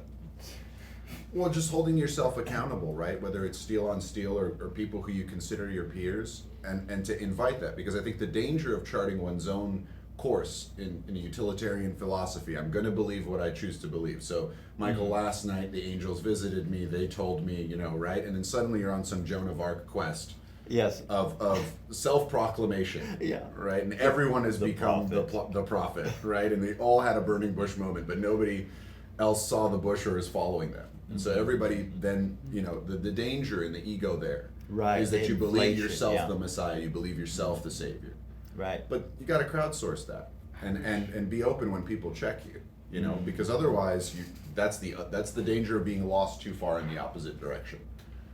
Well, just holding yourself accountable, right? Whether it's steel on steel or people who you consider your peers, and to invite that, because I think the danger of charting one's own course in a utilitarian philosophy, I'm going to believe what I choose to believe. So, Michael, last night the angels visited me, they told me, right? And then suddenly you're on some Joan of Arc quest Yes. of self-proclamation, Yeah. right? And everyone has The become prophet. the prophet, right? And they all had a burning bush moment, but nobody else saw the bush or is following them. And so everybody then, the danger in the ego there Right, is that the you believe inflation, yourself yeah. the Messiah, you believe yourself the Savior. Right. But you got to crowdsource that and be open when people check you, Mm-hmm. because otherwise that's the danger of being lost too far in the opposite direction.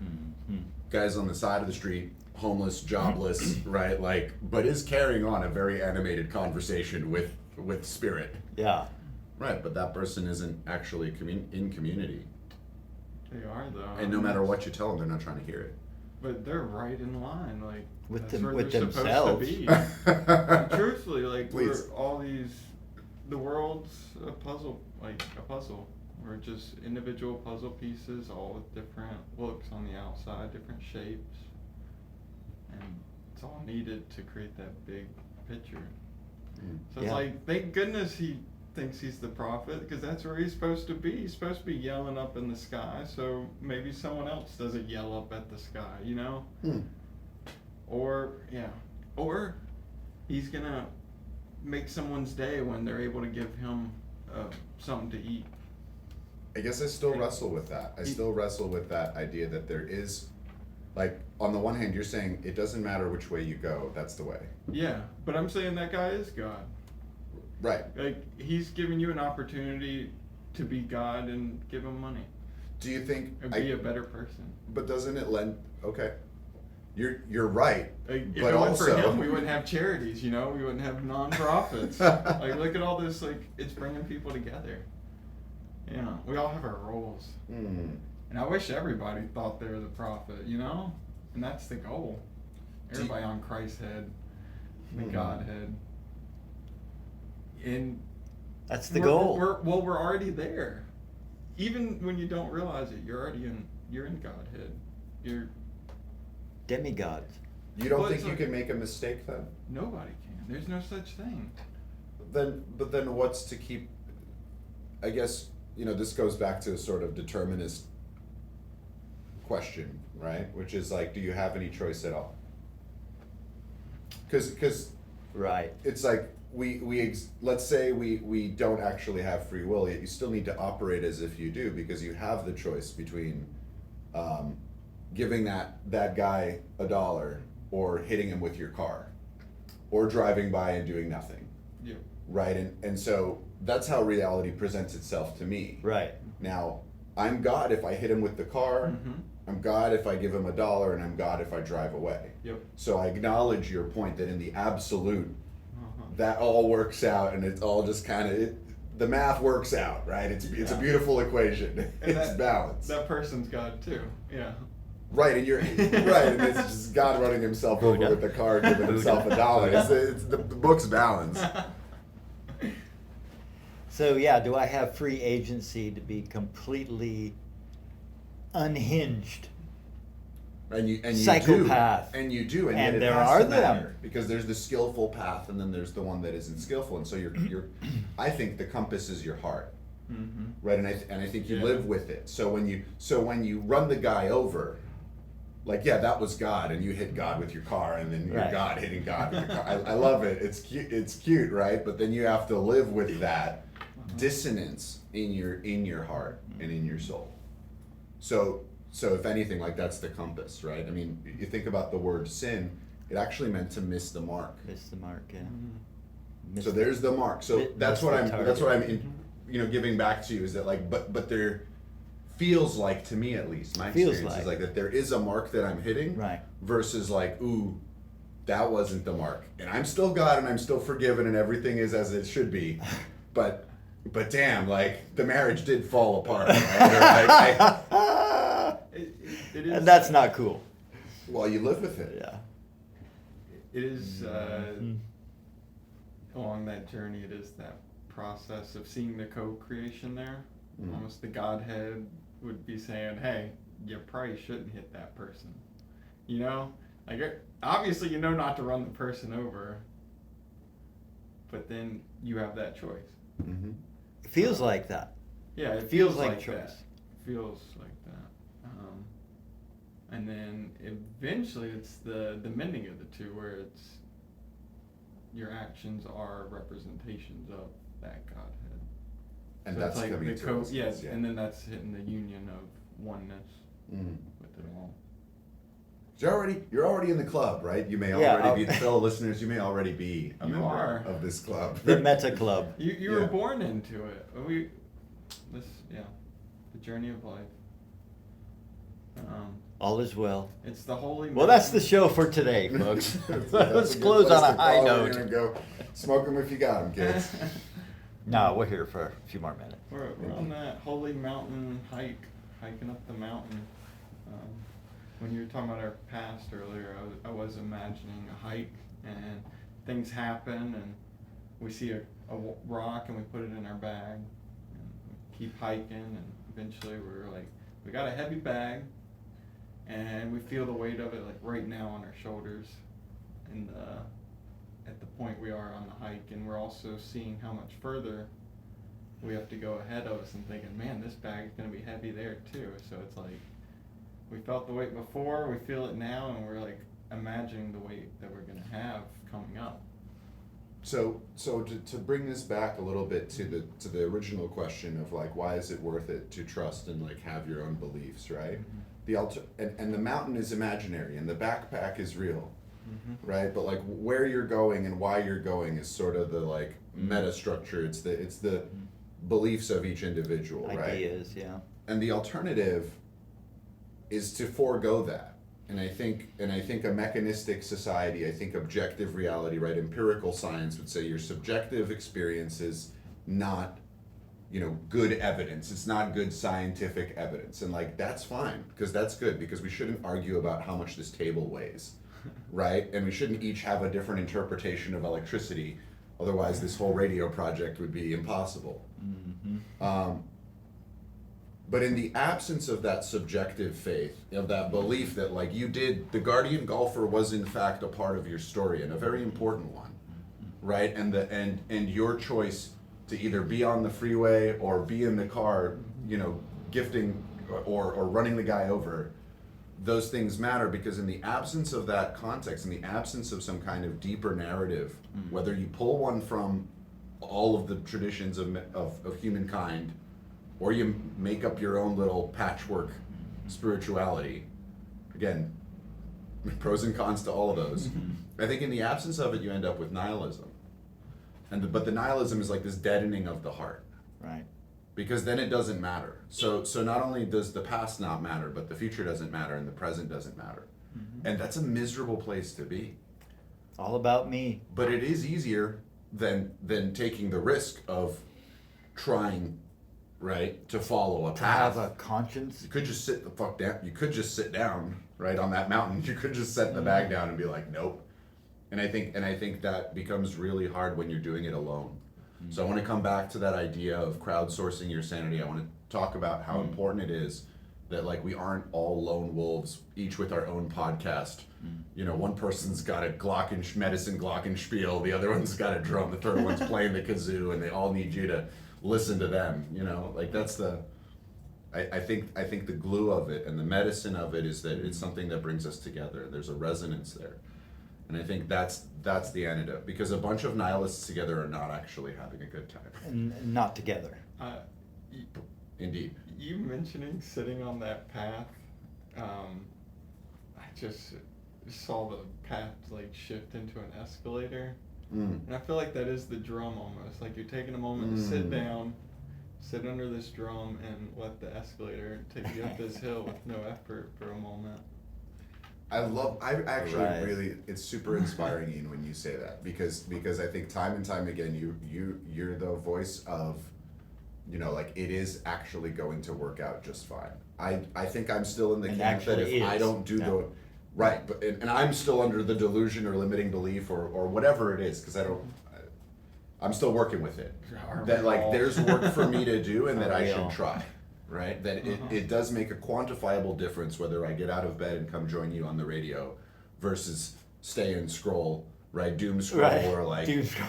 Mm-hmm. Guys on the side of the street, homeless, jobless, right? Like, but is carrying on a very animated conversation with spirit, Yeah. right? But that person isn't actually in community, They are though. and no matter what you tell them, they're not trying to hear it. But they're right in line, like With that's them- where with they're themselves. supposed to be. Truthfully, like Please. we're all these. The world's a puzzle, like a puzzle. We're just individual puzzle pieces, all with different looks on the outside, different shapes, and it's all needed to create that big picture. So it's Yeah. like, thank goodness he thinks he's the prophet, because that's where he's supposed to be. He's supposed to be yelling up in the sky, so maybe someone else doesn't yell up at the sky, Or he's gonna make someone's day when they're able to give him something to eat. I guess I still wrestle with that. I still wrestle with that idea that there is, like, on the one hand, you're saying it doesn't matter which way you go, that's the way. Yeah, but I'm saying that guy is God. Right. Like, he's giving you an opportunity to be God and give him money Do you think, and be a better person. but doesn't it lend, okay, you're right, Like, if but it weren't for also. him, we wouldn't have charities, we wouldn't have nonprofits. Like, look at all this, like, it's bringing people together. We all have our roles. Hmm. And I wish everybody thought they were the prophet, And that's the goal. Do you- Everybody on Christ's head, the Hmm. Godhead. And That's the we're- goal. we're already there. Even when you don't realize it, you're in Godhead. You're Demigods. You don't Well, think it's you like- can make a mistake then? nobody can. There's no such thing. But then what's to keep, I guess, this goes back to a sort of determinist question, right? Which is like, do you have any choice at all? Because Right. it's like let's say we don't actually have free will, yet you still need to operate as if you do, because you have the choice between giving that guy $1 or hitting him with your car or driving by and doing nothing, Yeah. right? And so that's how reality presents itself to me. Right. Now, I'm God if I hit him with the car, Mhm. I'm God if I give him $1, and I'm God if I drive away. Yep. So I acknowledge your point that in the absolute, Uh-huh. that all works out, and it's all just kind of the math works out, right? It's a Yeah. beautiful equation. And It's balanced, That person's God too. Yeah. right? And you're right, and it's just God running himself over Buddha. with the car, giving himself $1. It's the book's balanced. So yeah, do I have free agency to be completely unhinged? And you Psychopath. do, and yet And it there has are to them. matter, because there's the skillful path, and then there's the one that isn't skillful, and so you're I think the compass is your heart, Mm-hmm. right? And I think you Yeah. live with it. So when you run the guy over, like, yeah, that was God, and you hit God with your car, and then you're Right. God hitting God with your car. I love it. It's cute, right? But then you have to live with that dissonance in your heart and in your soul. So So if anything, like that's the compass, right? I mean, you think about the word sin, it actually meant to miss the mark. Miss the mark, yeah. Mhm. Miss So there's the mark. So mi- that's miss what the I'm. That's what I'm. target. Giving back to you is that like, but there feels like, to me at least, my Feels experience is like. like that there is a mark that I'm hitting, Right. versus like, ooh, that wasn't the mark, and I'm still God and I'm still forgiven and everything is as it should be, but damn, like the marriage did fall apart. Right? It is, And that's not cool. Well, you live with it. Yeah. It is Mhm. along that journey. It is that process of seeing the co-creation there. Mm. Almost the Godhead would be saying, "Hey, you probably shouldn't hit that person." You know, like obviously you know not to run the person over, but then you have that choice. Mm-hmm. It feels like that. Yeah, it Feels feels like like choice. that. Feels like that. And then eventually it's the mending of the two, where it's your actions are representations of that Godhead. And So that's it's like coming the to us, yeah, yeah. and then that's hitting the union of oneness Mm. with it all. So you're already in the club, right? You may Yeah, already be, fellow listeners, you may already be a You member are. of this club. The Meta Club. You Yeah. were born into it. The journey of life. All is well. It's the holy. Well, that's the mountain. show for today, folks. That's Let's a good close place on to a high call it. note. We're gonna go smoke them if you got them, kids. No, we're here for a few more minutes. We're on that holy mountain hiking up the mountain. When you were talking about our past earlier, I was imagining a hike, and things happen, and we see a rock, and we put it in our bag, and we keep hiking, and eventually we're like, we got a heavy bag, and we feel the weight of it like right now on our shoulders, and at the point we are on the hike, and we're also seeing how much further we have to go ahead of us, and thinking, man, this bag's gonna be heavy there too. So it's like, we felt the weight before, we feel it now, and we're like imagining the weight that we're gonna have coming up. So to bring this back a little bit to the original question of like, why is it worth it to trust and like have your own beliefs, right? Mm-hmm. And the mountain is imaginary and the backpack is real, Mm-hmm. right? But like where you're going and why you're going is sort of the like meta structure. It's the beliefs of each individual, right? Ideas, yeah. And the alternative is to forego that. And I think a mechanistic society, I think objective reality, right? Empirical science would say your subjective experience is not, good evidence. It's not good scientific evidence. And like, that's fine, because that's good, because we shouldn't argue about how much this table weighs, right? And we shouldn't each have a different interpretation of electricity. Otherwise, this whole radio project would be impossible. Mm-hmm. But in the absence of that subjective faith, of that belief that like the Guardian golfer was in fact a part of your story and a very important one, right? And your choice to either be on the freeway or be in the car, gifting or running the guy over, those things matter, because in the absence of that context, in the absence of some kind of deeper narrative, whether you pull one from all of the traditions of humankind, or you make up your own little patchwork spirituality, again, pros and cons to all of those. I think in the absence of it, you end up with nihilism. But the nihilism is like this deadening of the heart. Right. Because then it doesn't matter. So not only does the past not matter, but the future doesn't matter and the present doesn't matter. And that's a miserable place to be. It's all about me. But it is easier than taking the risk of trying, right, to follow a To path. have a conscience. You could just sit the fuck down. You could just sit down, right, on that mountain. You could just set the bag down and be like, nope. And I think that becomes really hard when you're doing it alone. So I want to come back to that idea of crowdsourcing your sanity. I want to talk about how important it is that like we aren't all lone wolves, each with our own podcast. One person's got a medicine glockenspiel, the other one's got a drum, the third one's playing the kazoo, and they all need you to listen to them. Like that's I think the glue of it and the medicine of it is that it's something that brings us together. There's a resonance there. And I think that's the antidote, because a bunch of nihilists together are not actually having a good time. And not together. Y- Indeed. You mentioning sitting on that path I just saw the path like shift into an escalator. Mm. And I feel like that is the drum almost. Like you're taking a moment to sit down, sit under this drum, and let the escalator take you up this hill with no effort for a moment. I actually Right. really, it's super inspiring, Ian, when you say that, because I think time and time again, you're the voice of, you know, like, it is actually going to work out just fine. I think I'm still in the And camp that actually if I is. don't do Yeah. the, right, but, and I'm still under the delusion or limiting belief or whatever it is, because I'm still working with it. Aren't That we like all? there's work for me to do and that Aren't I we should all? try, right? That Uh-huh. it does make a quantifiable difference whether I get out of bed and come join you on the radio versus stay and scroll, right? Doom scroll Right. or like Doom scroll.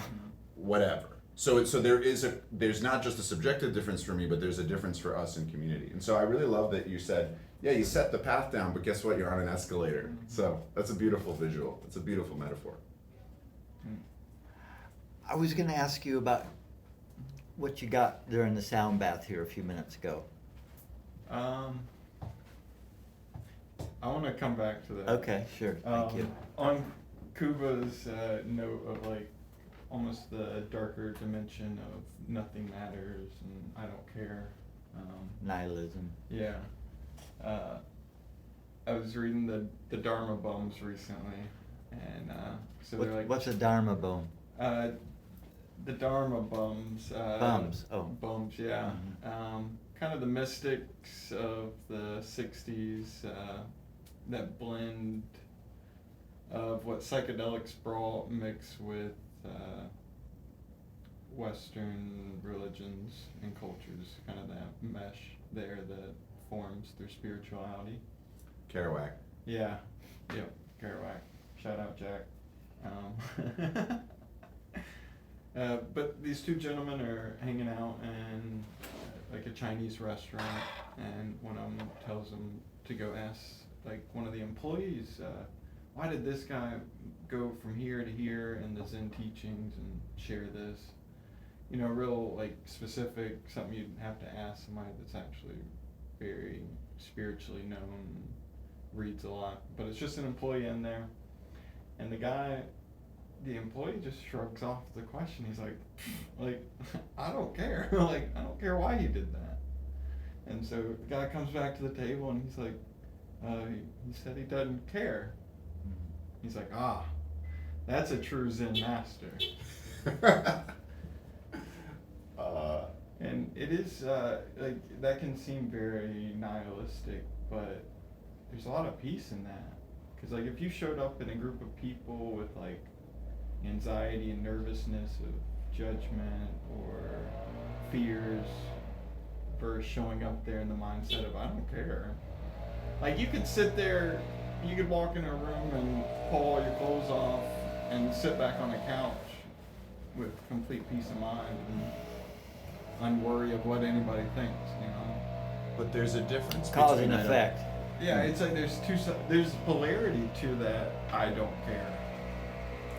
whatever. So there's not just a subjective difference for me, but there's a difference for us in community. And so I really love that you said, yeah, you set the path down, but guess what? You're on an escalator. So that's a beautiful visual. It's a beautiful metaphor. I was going to ask you about what you got during the sound bath here a few minutes ago. I want to come back to that. Okay, sure, thank you. On Kuba's note of like almost the darker dimension of nothing matters and I don't care. Nihilism. Yeah. I was reading the Dharma Bums recently, and so they're like What's a Dharma bone? the Dharma Bums. Bums, oh. Bums, yeah. Kind of the mystics of the '60s that blend of what psychedelics brought mixed with Western religions and cultures, kind of that mesh there that forms through spirituality. Kerouac. Yeah, yep, Kerouac. Shout out, Jack. But these two gentlemen are hanging out in like a Chinese restaurant, and one of them tells them to go ask like one of the employees, why did this guy go from here to here in the Zen teachings and share this? You know, real like specific, something you'd have to ask somebody that's actually very spiritually known, reads a lot. But it's just an employee in there, and the employee just shrugs off the question. He's like, I don't care. Like, I don't care why you did that. And so the guy comes back to the table and he's like, he said he doesn't care. He's like, that's a true Zen master. And it is, like, that can seem very nihilistic, but there's a lot of peace in that. Because, like, if you showed up in a group of people with, like, anxiety and nervousness of judgment or fears versus showing up there in the mindset of, I don't care. Like, you could sit there, you could walk in a room and pull all your clothes off and sit back on a couch with complete peace of mind and unworry of what anybody thinks, you know? But there's a difference Cause between and effect. Yeah, it's like there's polarity to that I don't care.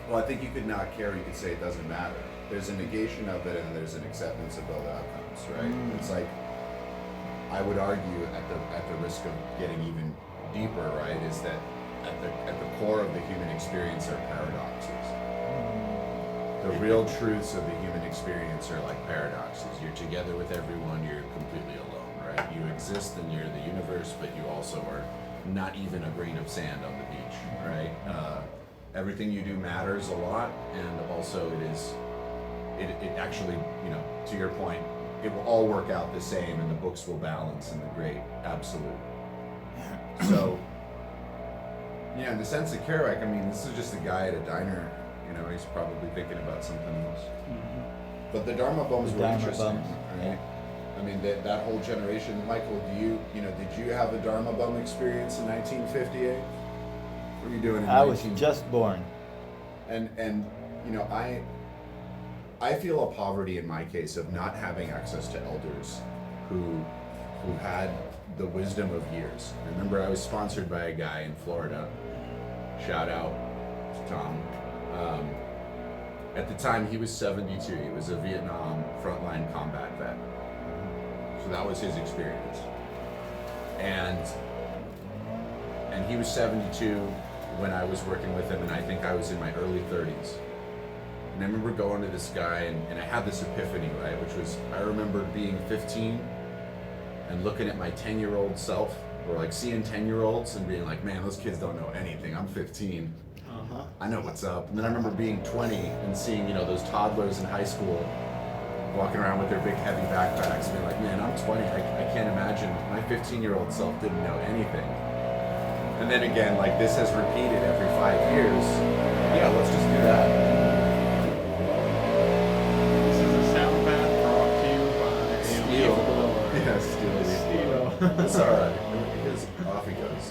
Well, I think you could not care. You could say it doesn't matter. There's a negation of it, and there's an acceptance of both outcomes, right? It's like I would argue at the risk of getting even deeper, right? Is that at the core of the human experience are paradoxes. The real truths of the human experience are like paradoxes. You're together with everyone. You're completely alone, right? You exist and you're the universe, but you also are not even a grain of sand on the beach, right? Everything you do matters a lot, and also it actually, you know, to your point, it will all work out the same, and the books will balance in the great absolute. So, yeah, in the sense of Kerouac, I mean, this is just a guy at a diner. You know, he's probably thinking about something else. But the Dharma Bums The were Dharma interesting, Bums, right? yeah. I mean, that whole generation. Michael, did you have a Dharma Bum experience in 1958? What were you doing in I was 19... just born. And you know, I feel a poverty in my case of not having access to elders who had the wisdom of years. I remember I was sponsored by a guy in Florida. Shout out to Tom. At the time, he was 72. He was a Vietnam frontline combat vet. So that was his experience. And and he was 72 when I was working with him, and I think I was in my early 30s. And I remember going to this guy, and I had this epiphany, right? Which was, I remember being 15 and looking at my 10-year-old self, or like seeing 10-year-olds and being like, man, those kids don't know anything. I'm 15. I know what's up. And then I remember being 20 and seeing, those toddlers in high school walking around with their big heavy backpacks and being like, man, I'm 20. I can't imagine my 15-year-old self didn't know anything. And then again, like this has repeated every 5 years. Yeah, let's just do that. This is a sound bath brought to you by Steel. Blower. Yeah, steel. Steel. It's alright. Because off he goes.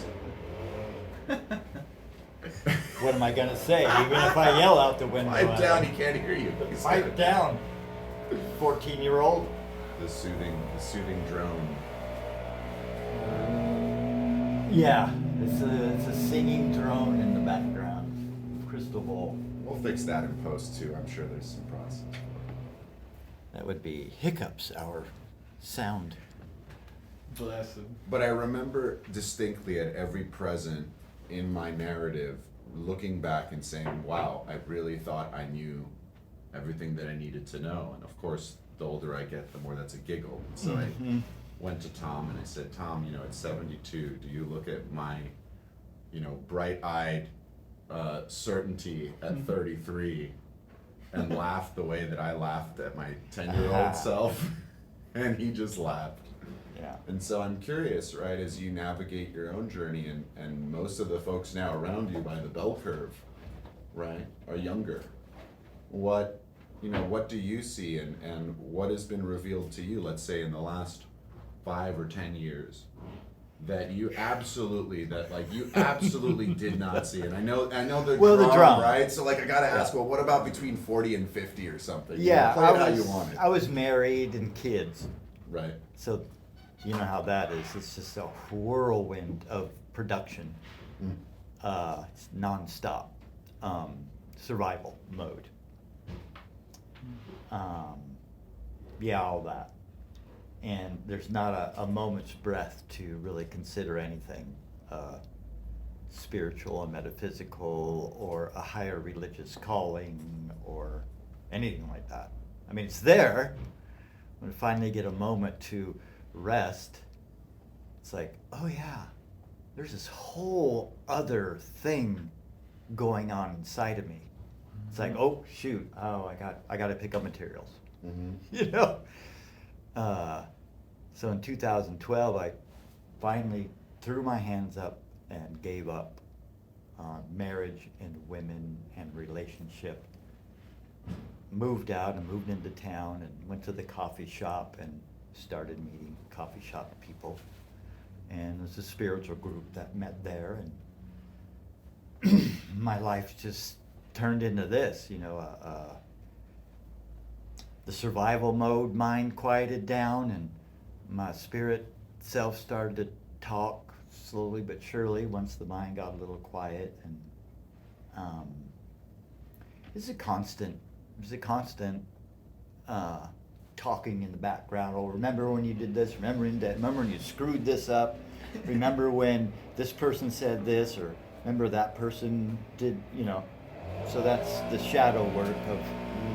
What am I gonna say? Even if I yell out the window. Pipe down, he can't hear you. He's Pipe got down. 14-year-old. The soothing drone. Yeah, it's a singing drone in the background. Crystal ball. We'll fix that in post too. I'm sure there's some process. That would be Hiccups, our sound. Blessed. But I remember distinctly at every present in my narrative looking back and saying, wow, I really thought I knew everything that I needed to know. And of course, the older I get, the more that's a giggle. So I went to Tom and I said, Tom, at 72, do you look at my, bright-eyed certainty at 33 and laugh the way that I laughed at my 10-year-old self? And he just laughed. Yeah. And so I'm curious, right, as you navigate your own journey, and most of the folks now around you by the bell curve, right, are younger. What do you see, and what has been revealed to you, let's say in the last 5 or 10 years, that you absolutely did not see? And I know the drum, right? So like I gotta ask, well, what about between 40 and 50 or something? Yeah, play it how you want it. I was married and kids. Right. So you know how that is. It's just a whirlwind of production. It's nonstop. Survival mode. Yeah, all that. And there's not a moment's breath to really consider anything spiritual or metaphysical or a higher religious calling or anything like that. I mean, it's there. When I finally get a moment to rest, it's like, oh yeah, there's this whole other thing going on inside of me. It's like, oh shoot, I got to pick up materials. So in 2012, I finally threw my hands up and gave up on marriage and women and relationship. Moved out and moved into town and went to the coffee shop and started meeting coffee shop people. And it was a spiritual group that met there, and my life just turned into this, the survival mode mind quieted down, and my spirit self started to talk slowly but surely once the mind got a little quiet. And it's a constant talking in the background. Oh, remember when you did this? Remember when you screwed this up? Remember when this person said this? Or remember that person did, So that's the shadow work of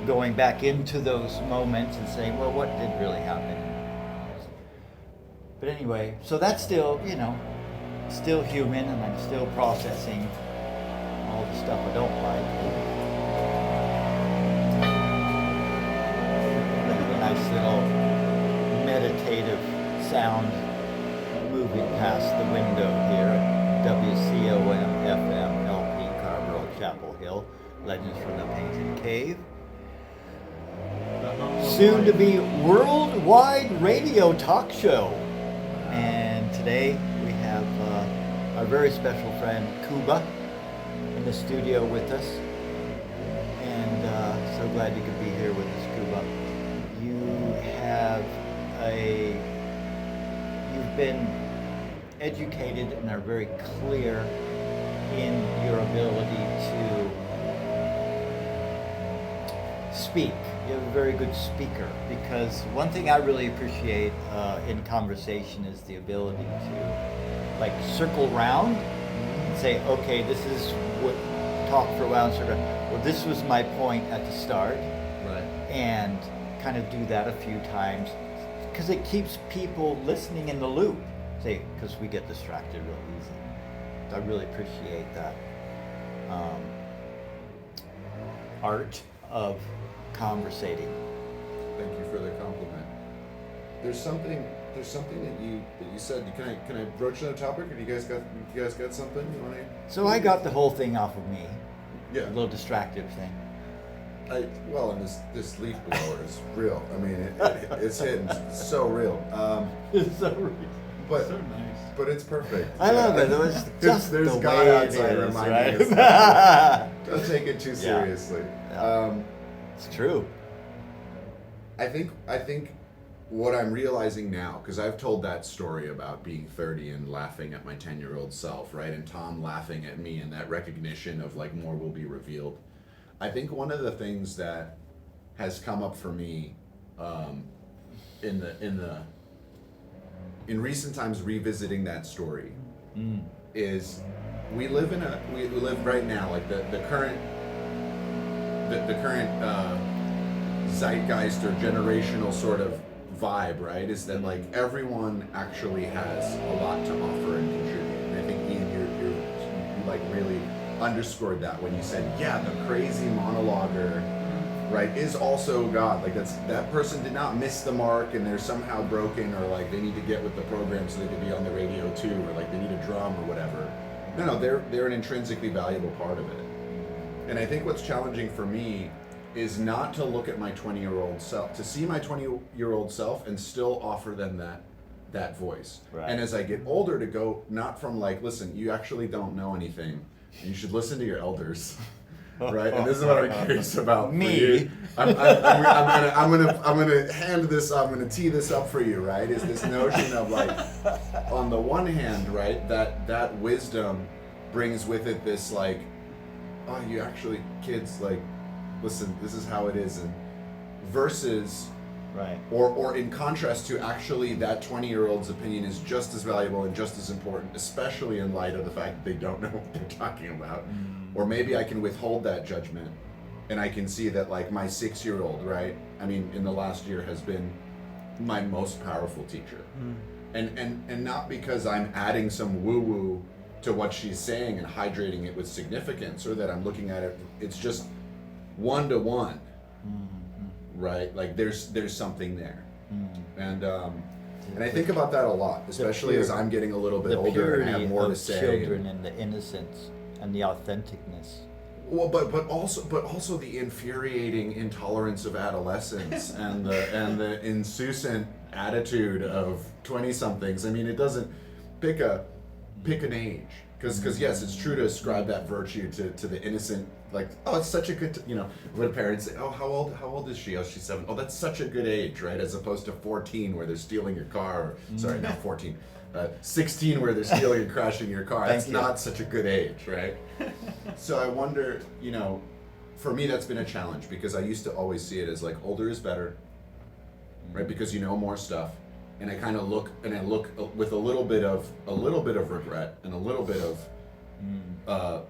going back into those moments and saying, well, what did really happen? But anyway, so that's still, still human, and I'm still processing all the stuff I don't like. Nice little meditative sound moving past the window here at WCOM FM LP Carmel Chapel Hill, Legends from the Painted Cave. Soon to be worldwide radio talk show. And today we have our very special friend Kuba in the studio with us. And so glad you could be here with us, Kuba. You've been educated and are very clear in your ability to speak. You're a very good speaker, because one thing I really appreciate in conversation is the ability to circle round say, okay, this is what, talk for a while and sort of, well, this was my point at the start, Right. and kind of do that a few times, because it keeps people listening in the loop. Say, because we get distracted real easy. So I really appreciate that art of conversating. Thank you for the compliment. There's something that you said. Can I broach that topic, or do you guys got something you want to? So I got the whole thing off of me. Yeah. A little distractive thing. And this leaf blower is real. I mean, it's hitting so real. It's so real. But So nice. but it's perfect. I love it. It was just there's the God way it outside is, reminding right? us. Don't take it too Yeah. seriously. Yeah. It's true. I think what I'm realizing now, because I've told that story about being 30 and laughing at my 10-year-old self, right? And Tom laughing at me, and that recognition of like more will be revealed. I think one of the things that has come up for me in recent times revisiting that story is we live right now, like the current zeitgeist or generational sort of vibe, right? Is that like everyone actually has a lot to offer and contribute. And I think Ian, you like really underscored that when you said, yeah, the crazy monologuer, right, is also God. Like that person did not miss the mark and they're somehow broken, or like they need to get with the program so they can be on the radio too, or like they need a drum or whatever. No, they're an intrinsically valuable part of it. And I think what's challenging for me is not to look at my 20-year-old self, to see my 20-year-old self and still offer them that voice. Right. And as I get older, to go not from like, listen, you actually don't know anything. You should listen to your elders, right? And this is what I'm curious about. For Me. you. I'm gonna hand this up. I'm gonna tee this up for you, right? Is this notion of like, on the one hand, right, that wisdom brings with it this like, oh, you actually, kids, like, listen, this is how it is, and versus, Right. or in contrast to actually that 20-year-old's opinion is just as valuable and just as important, especially in light of the fact that they don't know what they're talking about. Or maybe I can withhold that judgment and I can see that like my 6-year-old, right? I mean, in the last year has been my most powerful teacher. And not because I'm adding some woo-woo to what she's saying and hydrating it with significance, or that I'm looking at it, it's just one-to-one. Right, like there's something there, and I think about that a lot, especially as I'm getting a little bit The older and I purity have more to of say. children and the innocence and the authenticness. Well, but also the infuriating intolerance of adolescence and the insouciant attitude of 20-somethings. I mean, it doesn't pick an age, because yes, it's true to ascribe that virtue to the innocent. Like, oh, it's such a good, when parents say, oh, how old is she? Oh, she's 7. Oh, that's such a good age, right? As opposed to 14 where they're stealing your car, or, sorry, not 14, 16 where they're stealing and crashing your car. That's not such a good age, right? So I wonder, for me that's been a challenge, because I used to always see it as like older is better, right? Because you know more stuff. And I kind of look with a little bit of regret and a little bit of,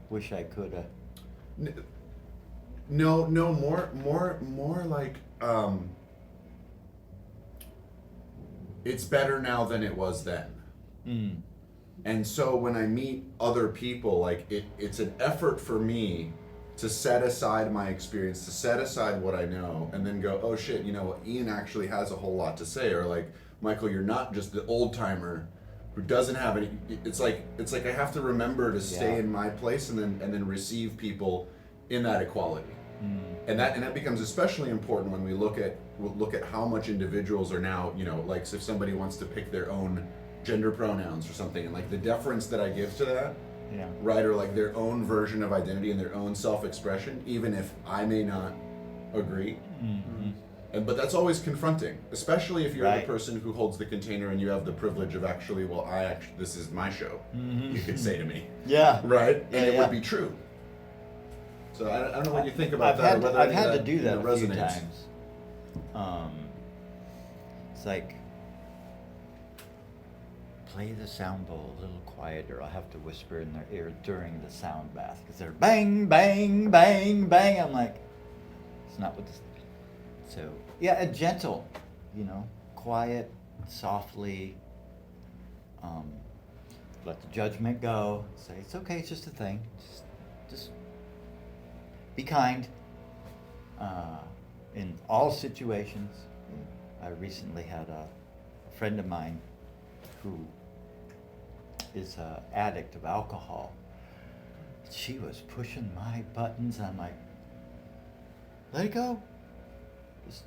Wish I could have. No, more like, it's better now than it was then. And so when I meet other people, like it's an effort for me to set aside my experience, to set aside what I know, and then go, oh shit, Ian actually has a whole lot to say, or like, Michael, you're not just the old timer who doesn't have any. It's like I have to remember to stay in my place and then receive people in that equality. And that becomes especially important when we look at how much individuals are now, like if somebody wants to pick their own gender pronouns or something, and like the deference that I give to that, right, or like their own version of identity and their own self-expression, even if I may not agree. But that's always confronting, especially if you're the person who holds the container and you have the privilege of actually, this is my show. You could say to me, right, and it would be true. So I don't know what you think about that. I've had to do that a few resonates. times. It's like play the sound bowl a little quieter. I'll have to whisper in their ear during the sound bath because they're bang, bang, bang, bang. I'm like, it's not what this. So, yeah, a gentle, quiet, softly. Let the judgment go. Say, it's okay, it's just a thing. Just be kind in all situations. I recently had a friend of mine who is an addict of alcohol. She was pushing my buttons. I'm like, let it go. Just,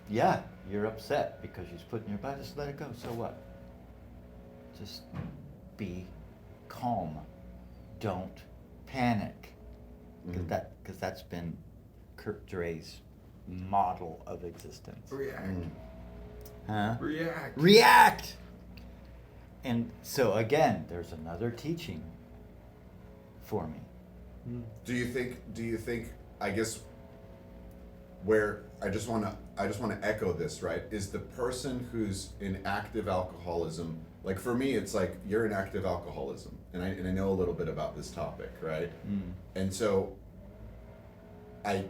yeah, you're upset because she's putting your buttons. Just let it go. So what? Just be calm. Don't panic. Because that's been Kirk Dre's model of existence. React. Huh? React. React! And so again, there's another teaching for me. Do you think, I guess, where I just want to echo this, right? Is the person who's in active alcoholism, like for me, it's like you're in active alcoholism, and I know a little bit about this topic, right? And so I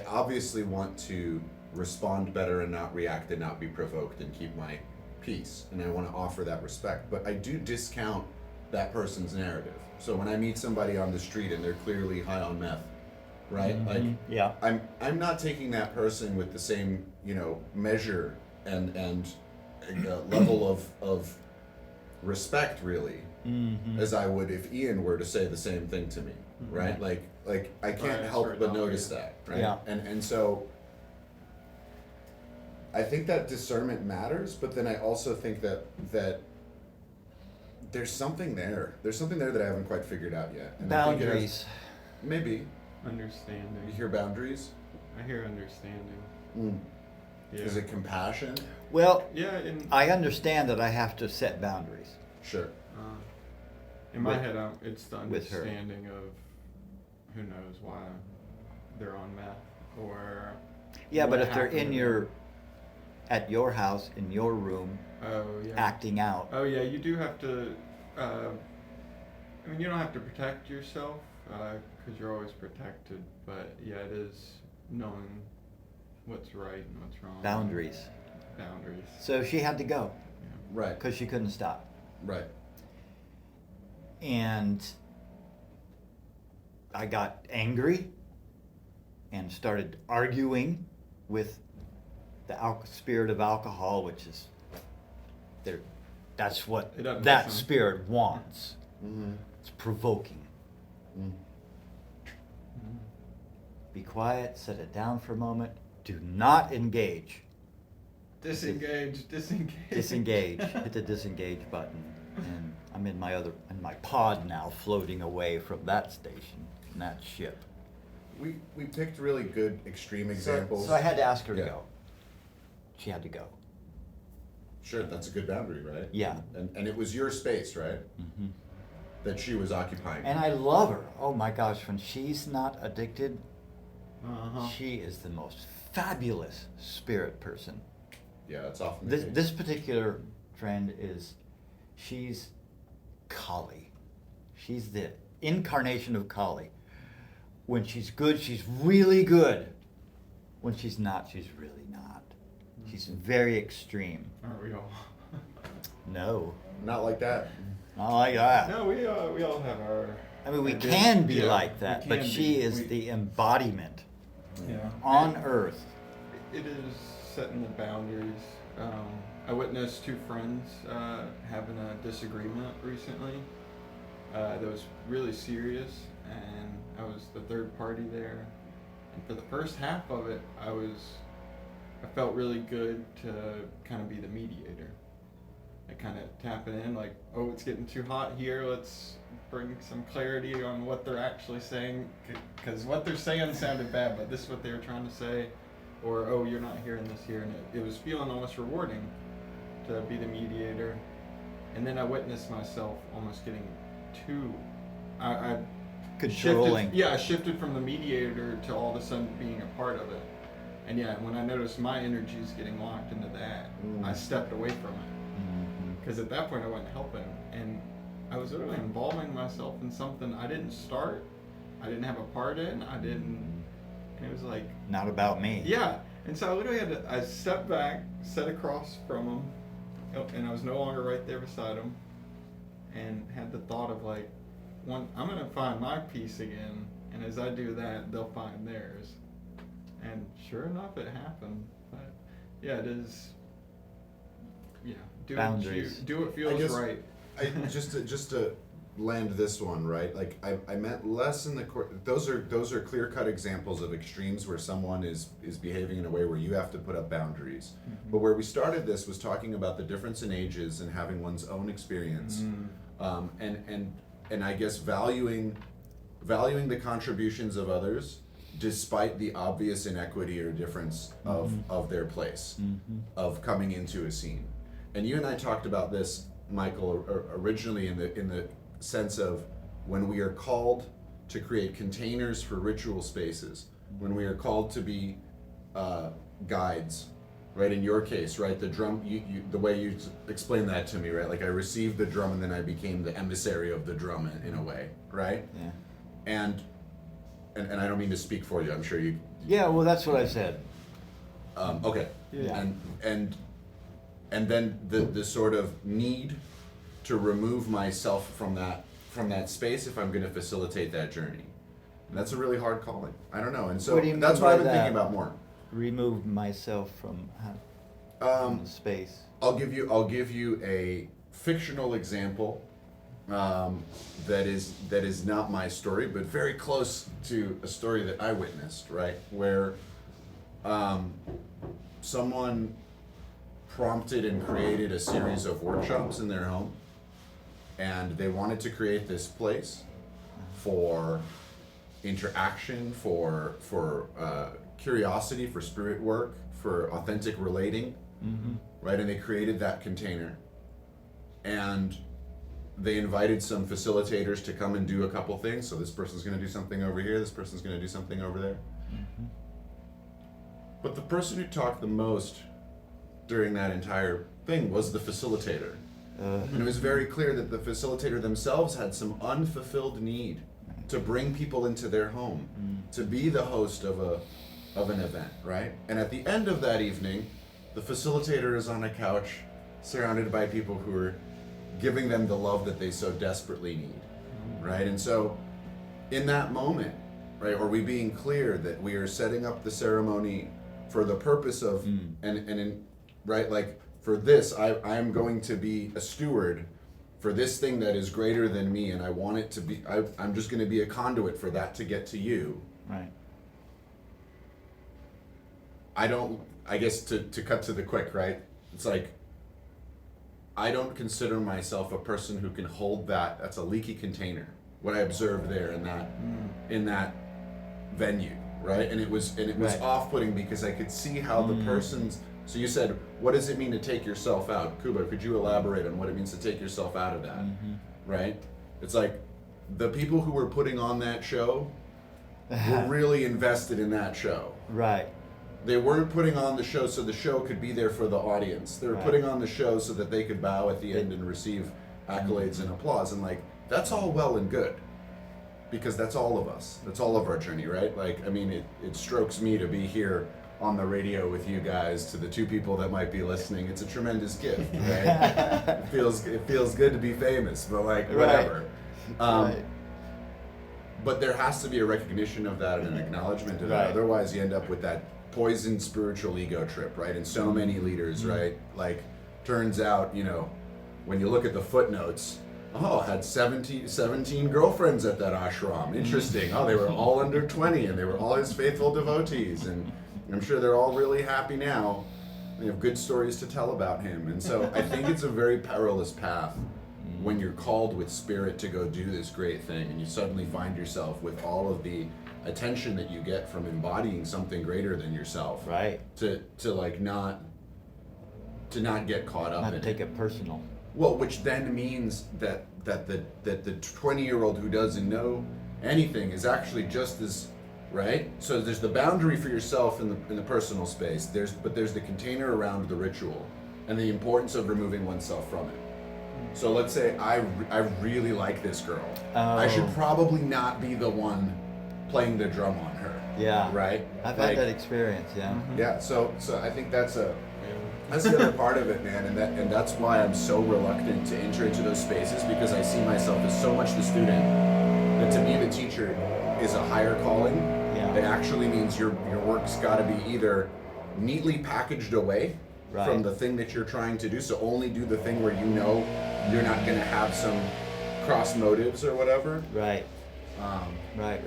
obviously want to respond better and not react and not be provoked and keep my peace, and I want to offer that respect, but I do discount that person's narrative. So when I meet somebody on the street and they're clearly high on meth, right? Like, yeah, I'm not taking that person with the same measure and level of respect really as I would if Ian were to say the same thing to me, right? Like I can't help but notice that, right? Yeah. And so I think that discernment matters, but then I also think that there's something there. There's something there that I haven't quite figured out yet. And I think it has- boundaries. maybe. Understanding. You hear boundaries? I hear understanding. Yeah. Is it compassion? Well, Yeah, in I understand that I have to set boundaries. Sure. in my With- head, it's the with her. understanding of who knows why they're on meth or. Yeah, but what if they're happened. at your house, in your room, Oh yeah. acting out. Oh yeah, you do have to. I mean, you don't have to protect yourself because you're always protected. But yeah, it is knowing what's right and what's wrong. Boundaries. Boundaries. So she had to go Yeah. Right. because she couldn't stop. Right. And I got angry and started arguing with the spirit of alcohol, which is that's what It doesn't that listen. spirit wants. Mm-hmm. It's provoking. Be quiet, set it down for a moment. Do not engage. Disengage. Disengage. Hit the disengage button. And I'm in my pod now, floating away from that station and that ship. We picked really good extreme examples. So I had to ask her to Yeah. go. She had to go. Sure, that's a good boundary, right? Yeah. And it was your space, right? Hmm. That she was occupying. And I love her. Oh my gosh, when she's not addicted, Uh-huh. she is the most fabulous spirit person. Yeah, that's often the case. This particular friend she's Kali. She's the incarnation of Kali. When she's good, she's really good. When she's not, she's really not. She's very extreme. Aren't we all? No, Not like that. not like that. No, we all have our. I mean, we ideas. can be Yeah, like we that, but can she be. is the embodiment Yeah. on And Earth. It is setting the boundaries. I witnessed two friends having a disagreement recently that was really serious, and I was the third party there. And for the first half of it, I felt really good to kind of be the mediator. I kind of tapping in like, oh, it's getting too hot here. Let's bring some clarity on what they're actually saying, because what they're saying sounded bad, but this is what they were trying to say. Or, oh, you're not hearing this here. And it was feeling almost rewarding to be the mediator. And then I witnessed myself almost getting too, I Controlling. I shifted from the mediator to all of a sudden being a part of it. And yeah, when I noticed my energy is getting locked into that, I stepped away from it. because at that point I wasn't helping, and I was literally involving myself in something I didn't start, I didn't have a part in, and it was like, Not about me. yeah. And so I literally I stepped back, sat across from him, and I was no longer right there beside him, and had the thought of like, I'm gonna find my peace again, and as I do that, they'll find theirs. And sure enough, it happened. But yeah, it is. Yeah, Boundaries. Do what I feels guess right. just to land this one right, like I meant less in the those are clear-cut examples of extremes where someone is behaving in a way where you have to put up boundaries. Mm-hmm. But where we started this was talking about the difference in ages and having one's own experience, and I guess valuing the contributions of others despite the obvious inequity or difference of their place of coming into a scene. And you and I talked about this, Michael, originally in the sense of when we are called to create containers for ritual spaces, when we are called to be guides, right? In your case, right, the drum, you the way you explained that to me, right? Like I received the drum and then I became the emissary of the drum in a way, right? Yeah. And I don't mean to speak for you. I'm sure you. Yeah, well, that's what I said. Okay. Yeah. And then the sort of need to remove myself from that space if I'm going to facilitate that journey. And that's a really hard calling. I don't know. And so What do you mean that's what by I've been that? thinking about more. Remove myself from space. I'll give you a fictional example that is not my story, but very close to a story that I witnessed, right? Where someone prompted and created a series of workshops in their home, and they wanted to create this place for interaction, for curiosity, for spirit work, for authentic relating, right? And they created that container, and they invited some facilitators to come and do a couple things. So this person's going to do something over here, this person's going to do something over there. But the person who talked the most during that entire thing was the facilitator. And it was very clear that the facilitator themselves had some unfulfilled need to bring people into their home, to be the host of an event, right? And at the end of that evening, the facilitator is on a couch surrounded by people who are giving them the love that they so desperately need, right? And so in that moment, right, are we being clear that we are setting up the ceremony for the purpose of, right, like for this, I'm going to be a steward for this thing that is greater than me, and I want it to be, I'm just going to be a conduit for that to get to you. Right. I guess to cut to the quick, right? It's like, I don't consider myself a person who can hold that. That's a leaky container. What I observed there in that venue, right? And it was Right. off-putting because I could see how the person's. So you said, what does it mean to take yourself out? Kuba, could you elaborate on what it means to take yourself out of that? Right? It's like the people who were putting on that show were really invested in that show. Right. They weren't putting on the show so the show could be there for the audience. They were Right. putting on the show so that they could bow at the end and receive accolades and applause. And like, that's all well and good, because that's all of us. That's all of our journey, right? Like, I mean, it strokes me to be here on the radio with you guys. To the two people that might be listening, it's a tremendous gift, right? it feels good to be famous, but like, whatever. Right. But there has to be a recognition of that and an acknowledgement of that. Right. Otherwise, you end up with that poisoned spiritual ego trip, right? And so many leaders, right? Like, turns out, when you look at the footnotes, had 17 girlfriends at that ashram. Interesting. Oh, they were all under 20, and they were all his faithful devotees. And I'm sure they're all really happy now. They have good stories to tell about him. And so I think it's a very perilous path when you're called with spirit to go do this great thing, and you suddenly find yourself with all of the attention that you get from embodying something greater than yourself. Right. To not get caught up Not in take it. it personal. Well, which then means that the 20-year-old who doesn't know anything is actually just as right. So there's the boundary for yourself in the personal space. There's the container around the ritual, and the importance of removing oneself from it. So let's say I really like this girl. Oh. I should probably not be the one playing the drum on her. Yeah. Right? I've Like, had that experience, yeah. Mhm. Yeah, so I think that's the other part of it, man, and that's why I'm so reluctant to enter into those spaces, because I see myself as so much the student that to me the teacher is a higher calling. Yeah. That actually means your work's got to be either neatly packaged away Right. from the thing that you're trying to do, so only do the thing where you know you're not going to have some cross motives or whatever. Right, Um, right.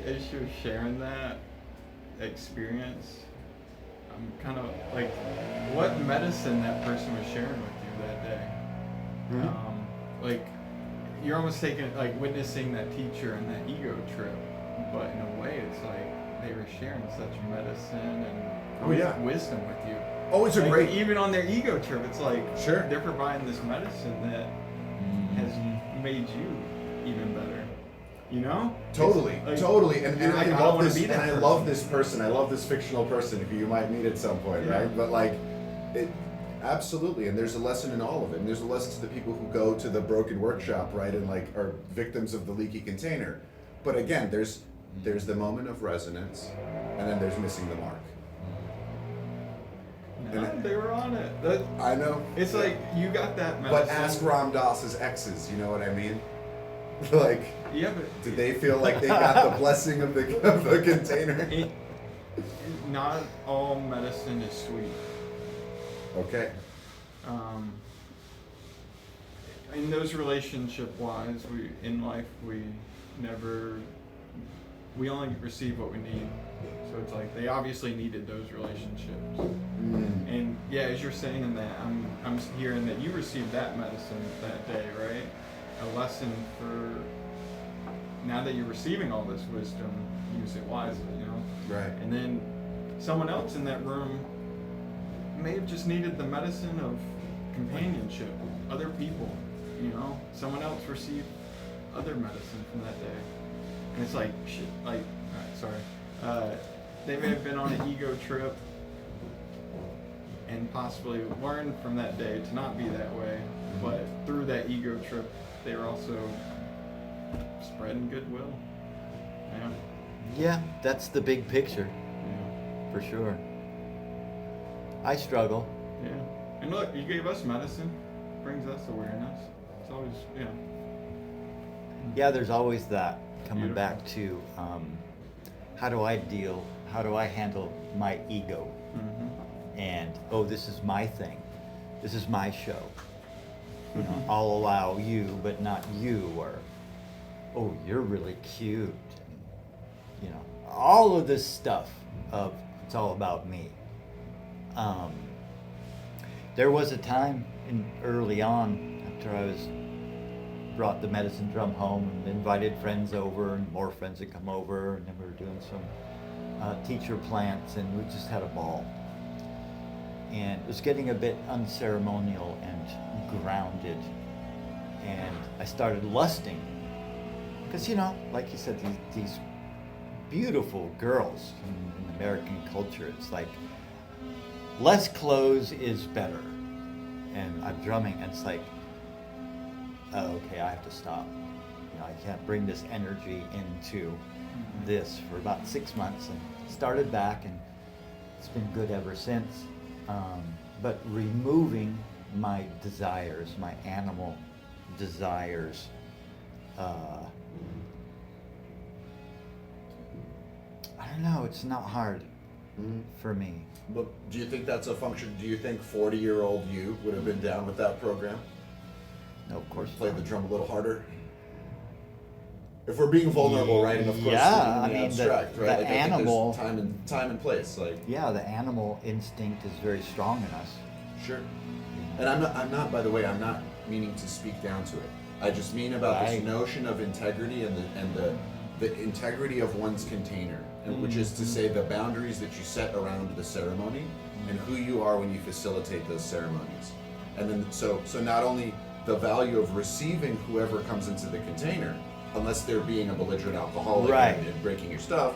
As you're sharing that experience, I'm kind of like, what medicine that person was sharing with you that day. Like, you're almost taking, like, witnessing that teacher and that ego trip, but in a way it's like they were sharing such medicine and Oh, yeah. wisdom with you. oh, it's a Like, great. even on their ego trip, it's like Sure. they're providing this medicine that has made you even better. You know? Totally, It's like- totally, and you're I like, don't love wanna this, be and that I person. love this person. I love this fictional person who you might meet at some point, Yeah. right? But like, it absolutely, and there's a lesson in all of it. And there's a lesson to the people who go to the broken workshop, right, and like are victims of the leaky container. But again, there's the moment of resonance, and then there's missing the mark. No, they were on it. That, I know. it's like you got that medicine. But ask Ram Dass's exes. You know what I mean? Like, Yeah, but did they feel like they got the blessing of the container? not all medicine is sweet. Okay. In those relationship wise, in life we only receive what we need. So it's like they obviously needed those relationships. Mm. And yeah, as you're saying that, I'm hearing that you received that medicine that day, right? A lesson for now that you're receiving all this wisdom, use it wisely, you know? Right. And then someone else in that room may have just needed the medicine of companionship, other people, you know? Someone else received other medicine from that day. And it's like, shit, like, alright, sorry. They may have been on an ego trip and possibly learned from that day to not be that way, but through that ego trip, they were also spreading goodwill. Yeah. Yeah, that's the big picture, Yeah. for sure. I struggle. Yeah. And look, you gave us medicine, brings us awareness. It's always, yeah. Yeah, there's always that coming Beautiful. back to how do I handle my ego? Mm-hmm. And, oh, this is my thing. This is my show. You know, Mhm. I'll allow you, but not you, or, oh, you're really cute. And, you know, all of this stuff of it's all about me. There was a time early on after I was brought the medicine drum home and invited friends over, and more friends had come over, and then we were doing some teacher plants, and we just had a ball. And it was getting a bit unceremonial and grounded, and I started lusting because, you know, like you said, these beautiful girls in American culture, it's like less clothes is better. And I'm drumming, and it's like, oh, okay, I have to stop. You know, I can't bring this energy into this for about 6 months, and started back, and it's been good ever since. But removing my desires, my animal desires, I don't know, it's not hard for me. But do you think that's a function? Do you think 40-year-old you would have been down with that program? No, of course Play not. the drum a little harder? If we're being vulnerable, right? And of course, Yeah, in the I mean, abstract, the right? Like, I think there's animal- time and place, like. Yeah, the animal instinct is very strong in us. Sure. And I'm not. By the way, I'm not meaning to speak down to it. I just mean about this Right. notion of integrity and the integrity of one's container, and which is to say the boundaries that you set around the ceremony and who you are when you facilitate those ceremonies. And then so not only the value of receiving whoever comes into the container, unless they're being a belligerent alcoholic Right. and breaking your stuff,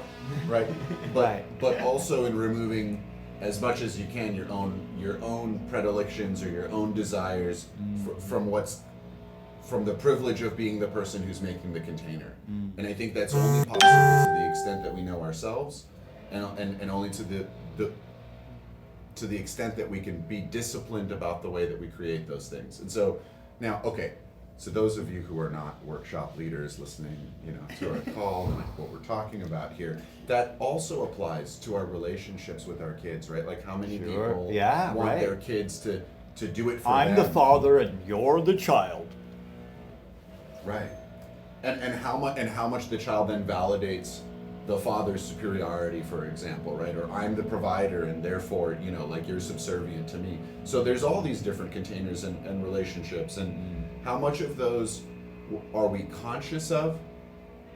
right? Right. But also in removing as much as you can your own predilections or your own desires from the privilege of being the person who's making the container. And I think that's only possible to the extent that we know ourselves, and only to the extent that we can be disciplined about the way that we create those things. And so now, okay, so those of you who are not workshop leaders listening, to our call and what we're talking about here, that also applies to our relationships with our kids, right? Like how many people want their kids to do it for them. I'm the father and you're the child. Right. And how much the child then validates the father's superiority, for example, right? Or I'm the provider and therefore, like you're subservient to me. So there's all these different containers and relationships, and how much of those are we conscious of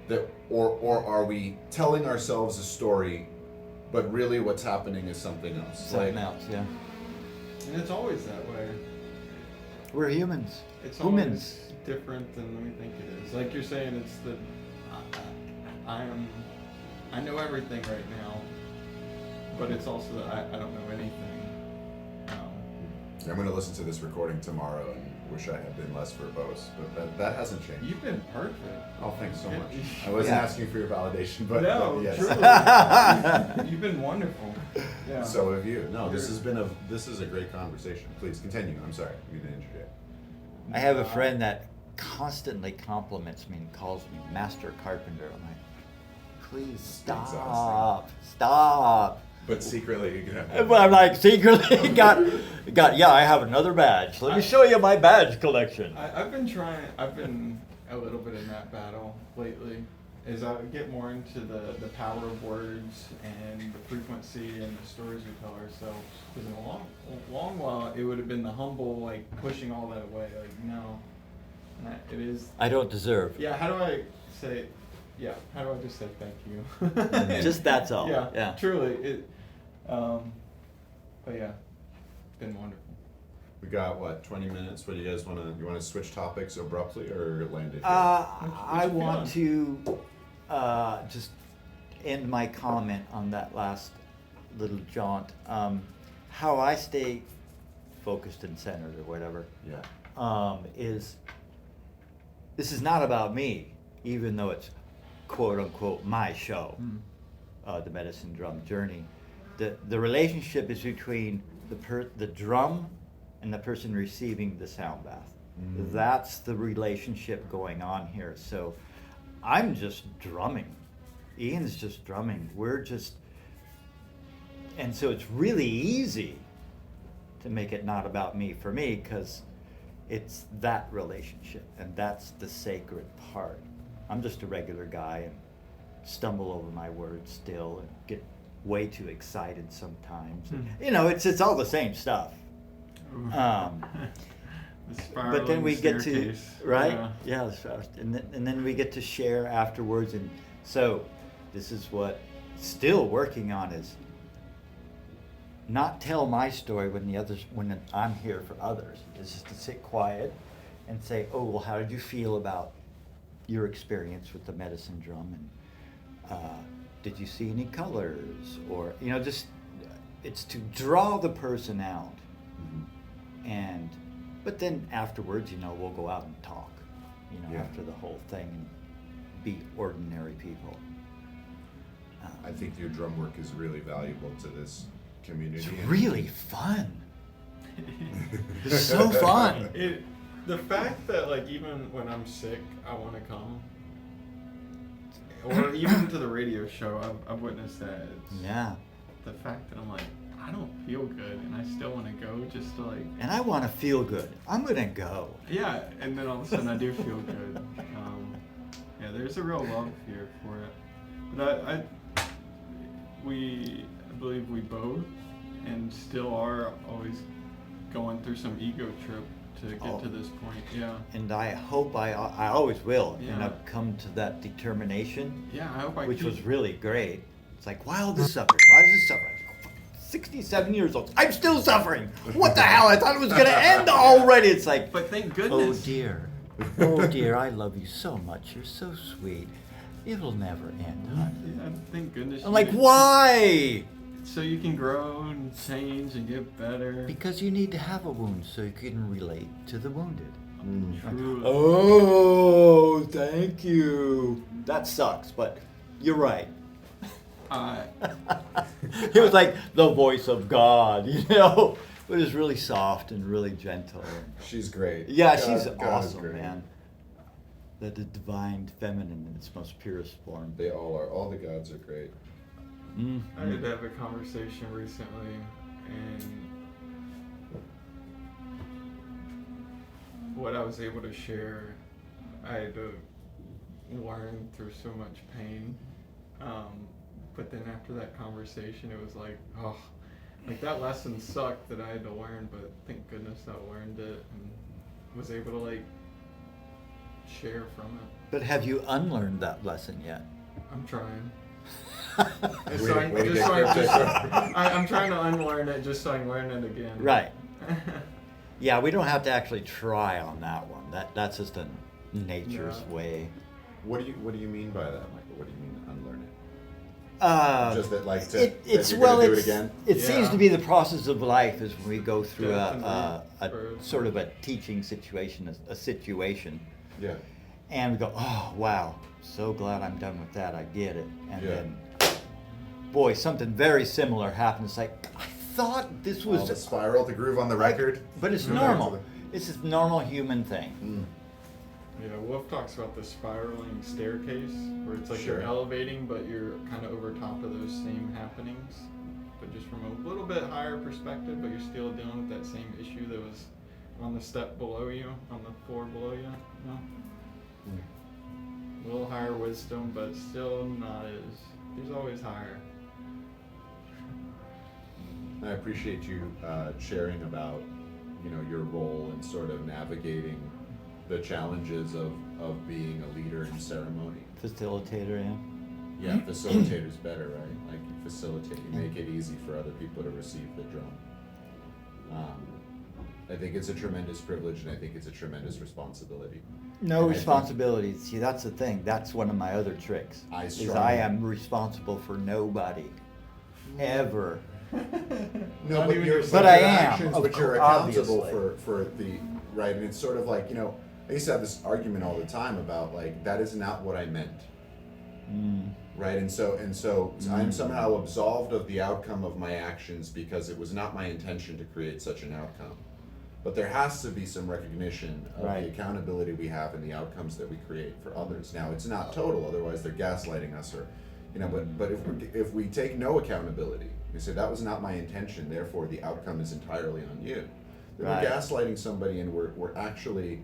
that, or are we telling ourselves a story, but really what's happening is something else? Something else, yeah. And it's always that way. We're humans. It's humans. always different than we think it is. Like you're saying, it's the I know everything right now, but it's also that I don't know anything. I'm going to listen to this recording tomorrow and wish I had been less verbose, but that hasn't changed. You've been perfect. Oh, thanks so much. I wasn't asking for your validation, but yes. Truly. You've been wonderful. Yeah. So have you. No, this is a great conversation. Please continue. I'm sorry, we didn't interject. I have a friend that constantly compliments me and calls me Master Carpenter. I'm like, please stop. But secretly, But I'm like, secretly got. I have another badge. Let me show you my badge collection. I've been a little bit in that battle lately. As I get more into the power of words and the frequency and the stories we tell ourselves. Because in a long while, it would have been the humble, like pushing all that away. Like no, and it is. I don't deserve. Yeah. How do I say? Yeah. How do I just say thank you? Just that's all. Yeah. Truly. It. But yeah, been wonderful. We got 20 minutes. What do you guys want to? You want to switch topics abruptly or land it? I want to just end my comment on that last little jaunt. How I stay focused and centered, or whatever. Yeah. Is this is not about me, even though it's quote unquote my show, the Medicine Drum Journey. The relationship is between the drum and the person receiving the sound bath. That's the relationship going on here. So I'm just drumming. Ian's just drumming. And so it's really easy to make it not about me for me, because it's that relationship and that's the sacred part. I'm just a regular guy and stumble over my words still and get way too excited sometimes. It's all the same stuff. But then we get to and then we get to share afterwards, and so this is what still working on is not tell my story when I'm here for others. It's just to sit quiet and say, oh well, how did you feel about your experience with the medicine drum, and did you see any colors, or just it's to draw the person out. But then afterwards, we'll go out and talk, after the whole thing, and be ordinary people. I think your drum work is really valuable to this community. It's really fun. It's so fun. The fact that even when I'm sick, I want to come, or even to the radio show, I've witnessed that. The fact that I'm like, I don't feel good, and I still want to go just to And I want to feel good. I'm gonna go. Yeah, and then all of a sudden I do feel good. There's a real love here for it. But I believe we both, and still are always going through some ego trip to get to this point. Yeah. And I hope I always will. And I've come to that determination. Yeah, I hope I which was really great. It's like, why all this suffering? Why is this suffering? 67 years old. I'm still suffering. What the hell? I thought it was going to end already. It's like, but thank goodness. Oh dear, I love you so much. You're so sweet. It'll never end, honey. Yeah, thank goodness. I'm like, why? so you can grow and change and get better. Because you need to have a wound so you can relate to the wounded. Truly. Oh, thank you. That sucks, but you're right. It was like the voice of God, you know? It was really soft and really gentle. She's great. Yeah, God- she's God is awesome, great. man. The divine feminine in its most purest form. They all are. All the gods are great. Mm. I did have a conversation recently, and what I was able to share, I had to learn through so much pain. But then after that conversation, it was like, oh, like that lesson sucked that I had to learn, but thank goodness I learned it and was able to like share from it. But have you unlearned that lesson yet? I'm trying. Way to I'm trying to unlearn it just so I can learn it again. Right. Yeah, we don't have to actually try on that one. That's just a nature's Yeah. way. What do you mean by that, Michael? What do you mean unlearn it? Just that, like, It that you're gonna do it again? It seems Yeah. to be the process of life is when we go through a Definitely. sort of a teaching situation, a situation, Yeah. and we go, oh wow, so glad I'm done with that. I get it, and Yeah. then, boy, something very similar happens. Like I thought this was The spiral, the groove on the record. but it's Go back to normal. It's a normal human thing. Mm. Yeah, Wolf talks about the spiraling staircase, where it's like you're Sure. elevating, but you're kind of over top of those same happenings, but just from a little bit higher perspective, but you're still dealing with that same issue that was on the step below you, on the floor below you. No? A little higher wisdom, but still not as. There's always higher. I appreciate you sharing about, your role in sort of navigating the challenges of being a leader in ceremony. Facilitator, yeah. Yeah, facilitator's better, right? Like you facilitate, you make it easy for other people to receive the drum. I think it's a tremendous privilege, and I think it's a tremendous responsibility. No And I think- responsibilities. See, that's the thing. That's one of my other tricks. I is strongly- I am responsible for nobody, ever. No, Not but even your yourself. But I your am, actions, of but you're course, accountable obviously. for the right, and it's sort of like I used to have this argument all the time about like that is not what I meant, right? And so I'm somehow absolved of the outcome of my actions because it was not my intention to create such an outcome. But there has to be some recognition of Right. the accountability we have and the outcomes that we create for others. Now it's not total, otherwise they're gaslighting us, or But if we take no accountability, we say that was not my intention, therefore the outcome is entirely on you. Then Right. we're gaslighting somebody, and we're actually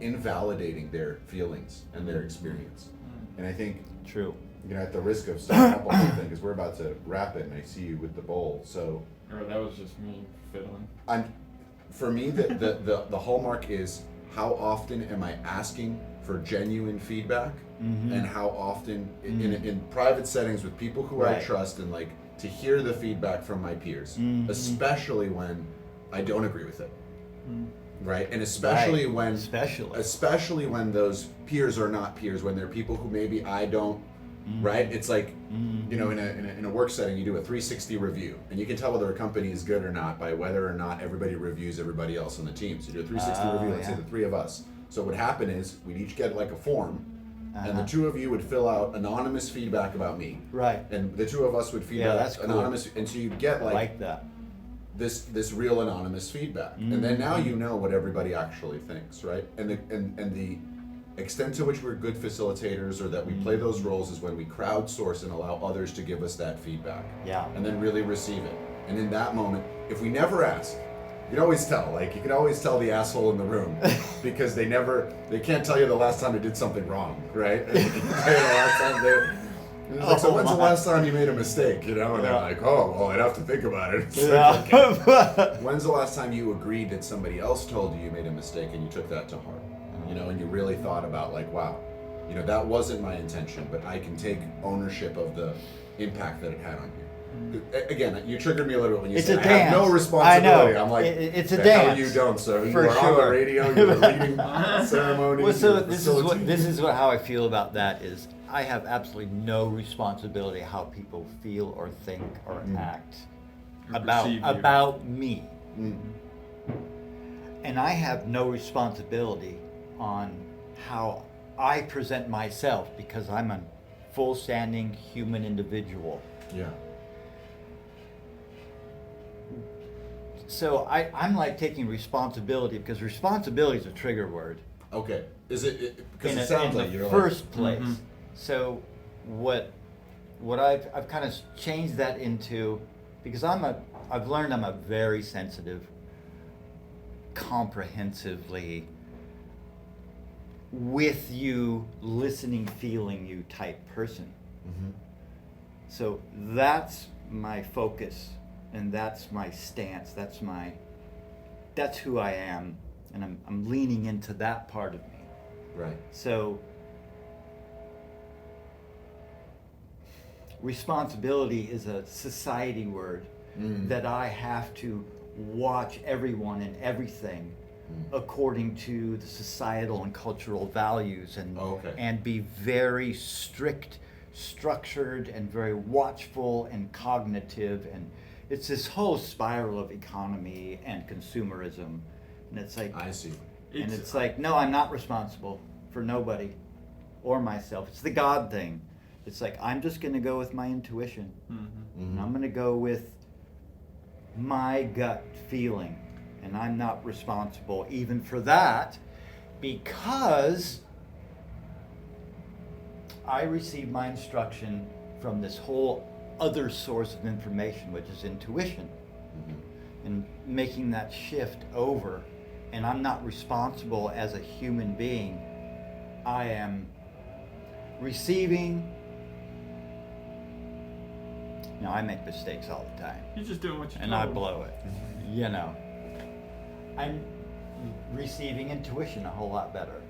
invalidating their feelings and their experience. And I think True. at the risk of starting up a whole thing, because we're about to wrap it, and I see you with the bowl, so. Or that was just me fiddling. For me, the hallmark is how often am I asking for genuine feedback, and how often in private settings with people who I Right. trust, and like to hear the feedback from my peers, especially when I don't agree with it, right? And especially Right. when Especially. when those peers are not peers, when they're people who maybe I don't. Right? It's like, in a work setting, you do a 360 review, and you can tell whether a company is good or not by whether or not everybody reviews everybody else on the team. So you do a 360 Oh, review, let's say yeah. the three of us. So what would happen is we'd each get like a form, and the Uh-huh. two of you would fill out anonymous feedback about me, Right. and the two of us would Yeah, feedback that's cool. anonymous, and so you'd get I like that. this real anonymous feedback, and then now you know what everybody actually thinks, right? And the extent to which we're good facilitators, or that we play those roles, is when we crowdsource and allow others to give us that feedback, Yeah. and then really receive it. And in that moment, if we never ask, you can always tell. Like you can always tell the asshole in the room because they can't tell you the last time they did something wrong, right? And they can tell you the last time it's like, so Oh, when's the my. last time you made a mistake? And they're Yeah. like, oh, well, I'd have to think about it. It's like, okay. Yeah. When's the last time you agreed that somebody else told you made a mistake and you took that to heart? And you really thought about like, wow, that wasn't my intention, but I can take ownership of the impact that it had on you. Again, you triggered me a little bit when you It's said a I have no dance. responsibility. I know. I'm like, It's a the hell dance. you don't, sir. You For were on the sure. radio, you were leading ceremonies. Well, so you were this is facilitating. how I feel about that is I have absolutely no responsibility how people feel or think or act Or perceive you. about me. Mm. And I have no responsibility on how I present myself because I'm a full standing human individual. Yeah. So I'm like taking responsibility because responsibility is a trigger word Okay. Is it because in, it sounds in like the you're first like, place. Mhm. So what I've kind of changed that into, because I've learned I'm a very sensitive, comprehensively with you, listening, feeling you type person. Mhm. So that's my focus, and that's my stance. That's who I am, and I'm leaning into that part of me. Right. So responsibility is a society word Mm. that I have to watch everyone and everything Mm. according to the societal and cultural values, and Okay. and be very strict, structured, and very watchful and cognitive, and it's this whole spiral of economy and consumerism, and it's like, I see. and it's like, no, I'm not responsible for nobody or myself. It's the God thing. It's like, I'm just going to go with my intuition. Mhm. And I'm going to go with my gut feeling. And I'm not responsible even for that, because I receive my instruction from this whole other source of information, which is intuition. Mhm. And making that shift over, and I'm not responsible as a human being. I am receiving. Now, I make mistakes all the time, You're just doing what you and told. I blow it. You know, I'm receiving intuition a whole lot better,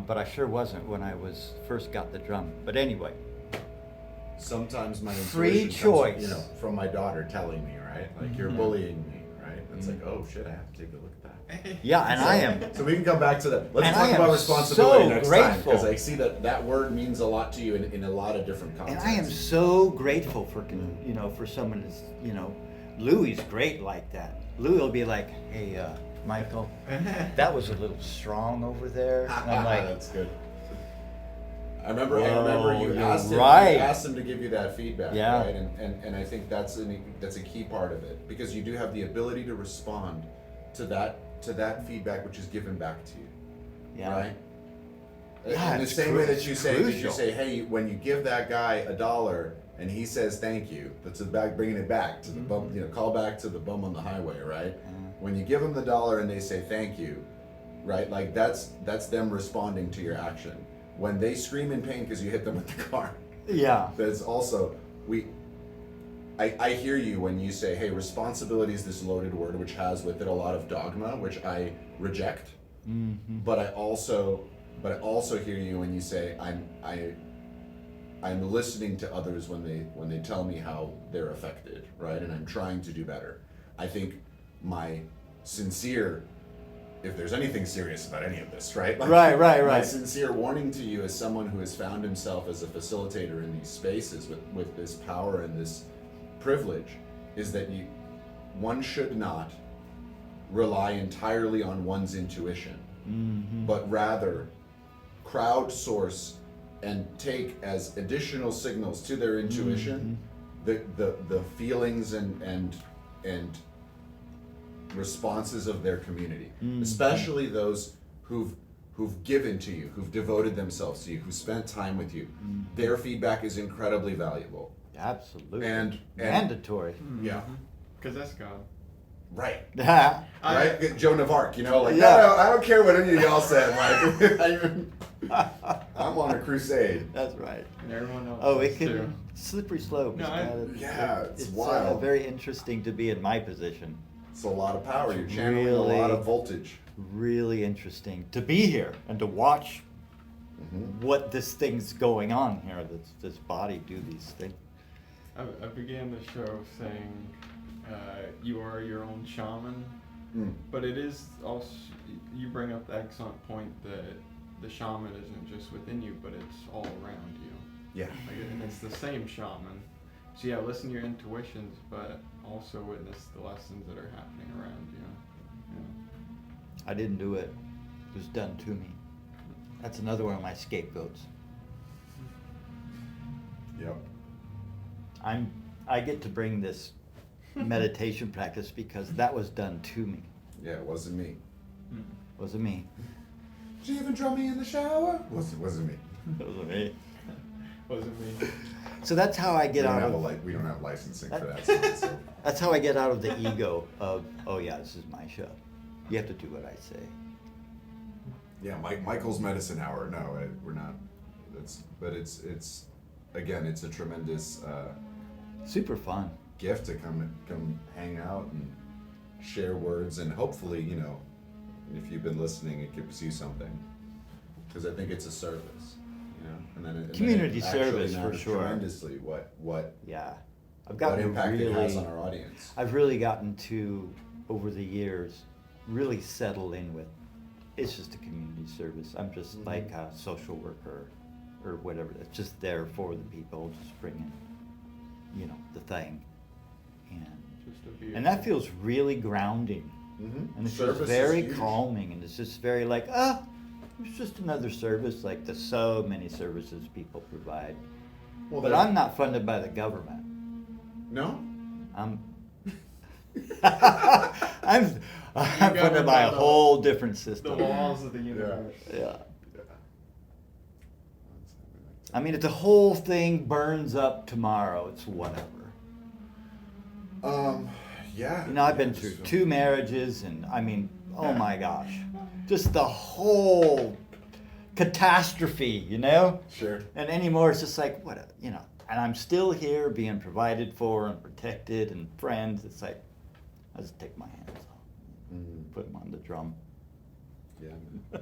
but I sure wasn't when I was first got the drum. But anyway, Sometimes my Free intuition choice. comes, from my daughter telling me, right? Like, you're Mhm. bullying me, right? It's Mhm. like, oh shit, I have to take a look at that. yeah, and I am. So we can come back to that. Let's And talk I am about responsibility so next time, because grateful. I see that word means a lot to you in a lot of different And contexts. I am so grateful for, Mm. for someone that's, Louie's great like that. Louie will be like, hey, Michael, that was a little strong over there. And I'm like, that's good. I remember Whoa, you you're asked him, right. you asked him to give you that feedback, Yeah. right? And I think that's a key part of it, because you do have the ability to respond to that feedback which is given back to you. yeah. Right? Yeah, In the it's same way that it's you say, did you crucial. say, hey, when you give that guy $1 and he says thank you, that's about bringing it back to the bum, call back to the bum on the highway, right? When you give them the $1 and they say thank you, right? Like that's them responding to your action. When they scream in pain because you hit them with the car, Yeah. that's also I hear you when you say, hey, responsibility is this loaded word which has with it a lot of dogma, which I reject. Mm-hmm. But I also hear you when you say I'm listening to others when they tell me how they're affected, right? And I'm trying to do better. I think my sincere, if there's anything serious about any of this, right? Like, Right. My sincere warning to you as someone who has found himself as a facilitator in these spaces with this power and this privilege is that one should not rely entirely on one's intuition, Mm-hmm. but rather crowdsource and take as additional signals to their intuition the feelings and responses of their community, especially those who've given to you, who've devoted themselves to you, who spent time with you. Their feedback is incredibly valuable. Absolutely. And mandatory. Yeah. Because that's God. Right. Yeah. Right? Joan of Arc, like, Yeah. no, I don't care what any of y'all said. Like, I'm on a crusade. That's right. And everyone else Oh, is it can too. slippery slope. No, it's wild. Very interesting to be in my position. It's a lot of power. You're It's channeling a lot of voltage. Really interesting to be here and to watch what this thing's going on here. This body do these things. I began the show saying you are your own shaman, Mm. but it is also, you bring up the excellent point that the shaman isn't just within you, but it's all around you. Yeah. Like, and it's the same shaman. So yeah, listen to your intuitions, but also witness the lessons that are happening around you. Yeah. I didn't do it. It was done to me. That's another one of my scapegoats. Yep. I get to bring this meditation practice because that was done to me. Yeah, it wasn't me. Wasn't me. Did you even drum me in the shower? Wasn't me. Wasn't me. Wasn't me. So that's how I get out of. We don't have licensing for that. So. That's how I get out of the ego of, oh yeah, this is my show. You have to do what I say. Yeah, Michael's medicine hour. No, we're not. It's again, it's a tremendous Super fun. gift to come hang out and share words, and hopefully, if you've been listening, it gives you something. Because I think it's a service, and then Community it actually service, for matters sure. Tremendously, what Yeah. I've what gotten impact really, it has on our audience. I've really gotten to, over the years, really settle in with, it's just a community service. I'm just like a social worker or whatever. It's just there for the people, just bringing, the thing. Just a beautiful. And that feels really grounding. Mm-hmm. And it feels very calming, and it's just very like, it's just another service, like the so many services people provide. Well, But I'm not funded by the government. No. I'm I'm funded by a whole different The system. laws of the universe. Yeah. I mean, if the whole thing burns up tomorrow, it's whatever. Yeah. I've been through 2 marriages, and I mean, oh my gosh, just the whole catastrophe, Sure. And anymore, it's just like, and I'm still here being provided for and protected and friends. It's like, I just take my hands off, put them on the drum. Yeah.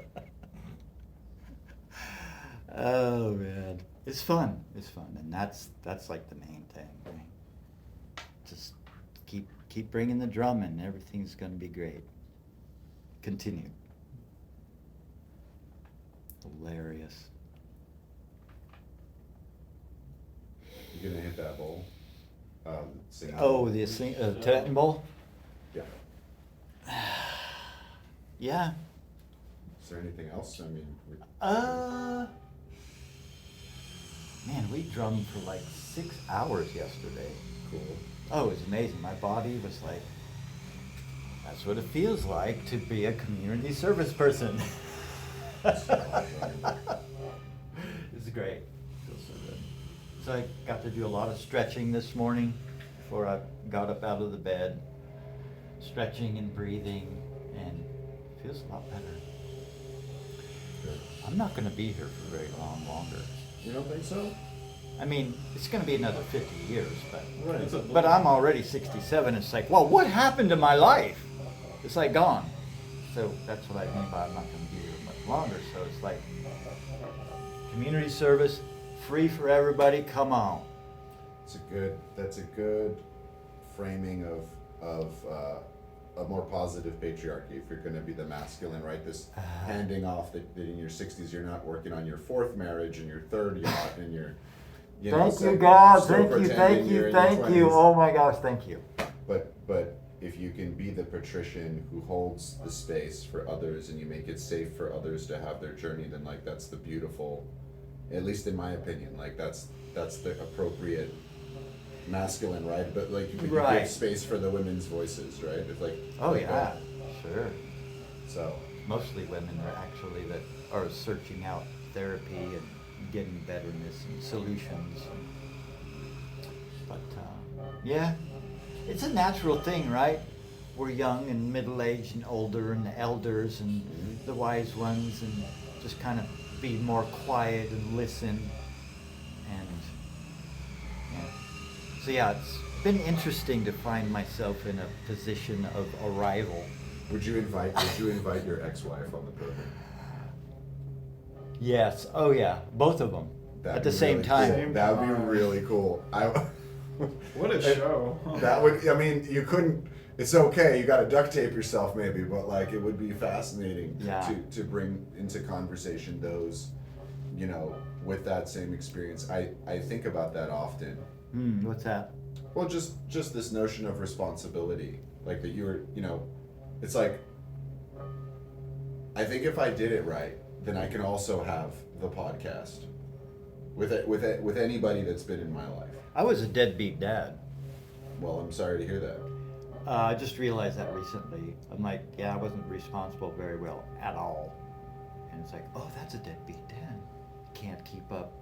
Oh man, it's fun. It's fun, and that's like the main thing, right? Just keep bringing the drum, and everything's gonna be great. Continue. Hilarious. You gonna hit that bowl? Sing Oh, the Tibetan bowl? Yeah. Yeah. Is there anything else? I mean. Man, we drummed for like 6 hours yesterday. Cool. Oh, it was amazing. My body was like, that's what it feels like to be a community service person. It's great. Feels so good. So I got to do a lot of stretching this morning before I got up out of the bed. Stretching and breathing, and it feels a lot better. Good. I'm not going to be here for very longer. You don't think so? I mean, it's going to be another 50 years, but Right. but I'm already 67. It's like, well, what happened to my life? It's like gone. So that's what I mean by I'm not going to be here much longer. So it's like community service, free for everybody. Come on. That's a good framing of a more positive patriarchy. If you're going to be the masculine, right? This handing off that in your 60s you're not working on your 4th marriage, and your 3rd you're not in your. Thank you, God. still Thank you, pretending thank you're you, in your thank you. 20s. Oh my gosh, thank you. But if you can be the patrician who holds the space for others, and you make it safe for others to have their journey, then like that's the beautiful, at least in my opinion, like that's the appropriate masculine, right? But like you can Right. give space for the women's voices, right? It's like Oh like yeah, that. sure. So Mostly women are actually that are searching out therapy and getting betterness and solutions. But yeah, it's a natural thing, right? We're young and middle-aged and older, and the elders and the wise ones, and just kind of be more quiet and listen. And yeah. So yeah, it's been interesting to find myself in a position of arrival. would you invite your ex-wife on the program? Yes. Oh yeah. Both of them That'd at the be same really time. cool. That would be really cool. What a show. That would, I mean, you couldn't, it's okay. You got to duct tape yourself, maybe, but like it would be fascinating Yeah. to bring into conversation those, you know, with that same experience. I think about that often. What's that? Well, just this notion of responsibility, like that you were, you know, it's like, I think if I did it right, then I can also have the podcast with anybody that's been in my life. I was a deadbeat dad. Well, I'm sorry to hear that. I just realized that recently. I'm like, yeah, I wasn't responsible very well at all. And it's like, oh, that's a deadbeat dad. Can't keep up.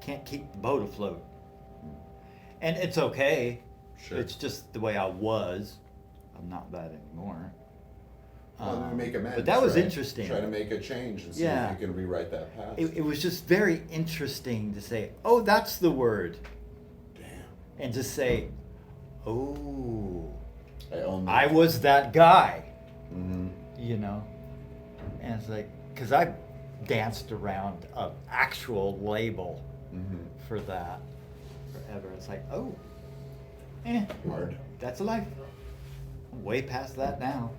Can't keep the boat afloat. And it's okay. Sure. It's just the way I was. I'm not that anymore. Well, then make amends. But that was right? interesting. Try to make a change and see Yeah. if you can rewrite that past. It was just very interesting to say, oh, that's the word. Damn. And just say, oh, I own that. I was that guy. Mm-hmm. You know? And it's like, because I danced around an actual label Mm-hmm. for that forever. It's like, oh, Hard. that's life. I'm way past that now.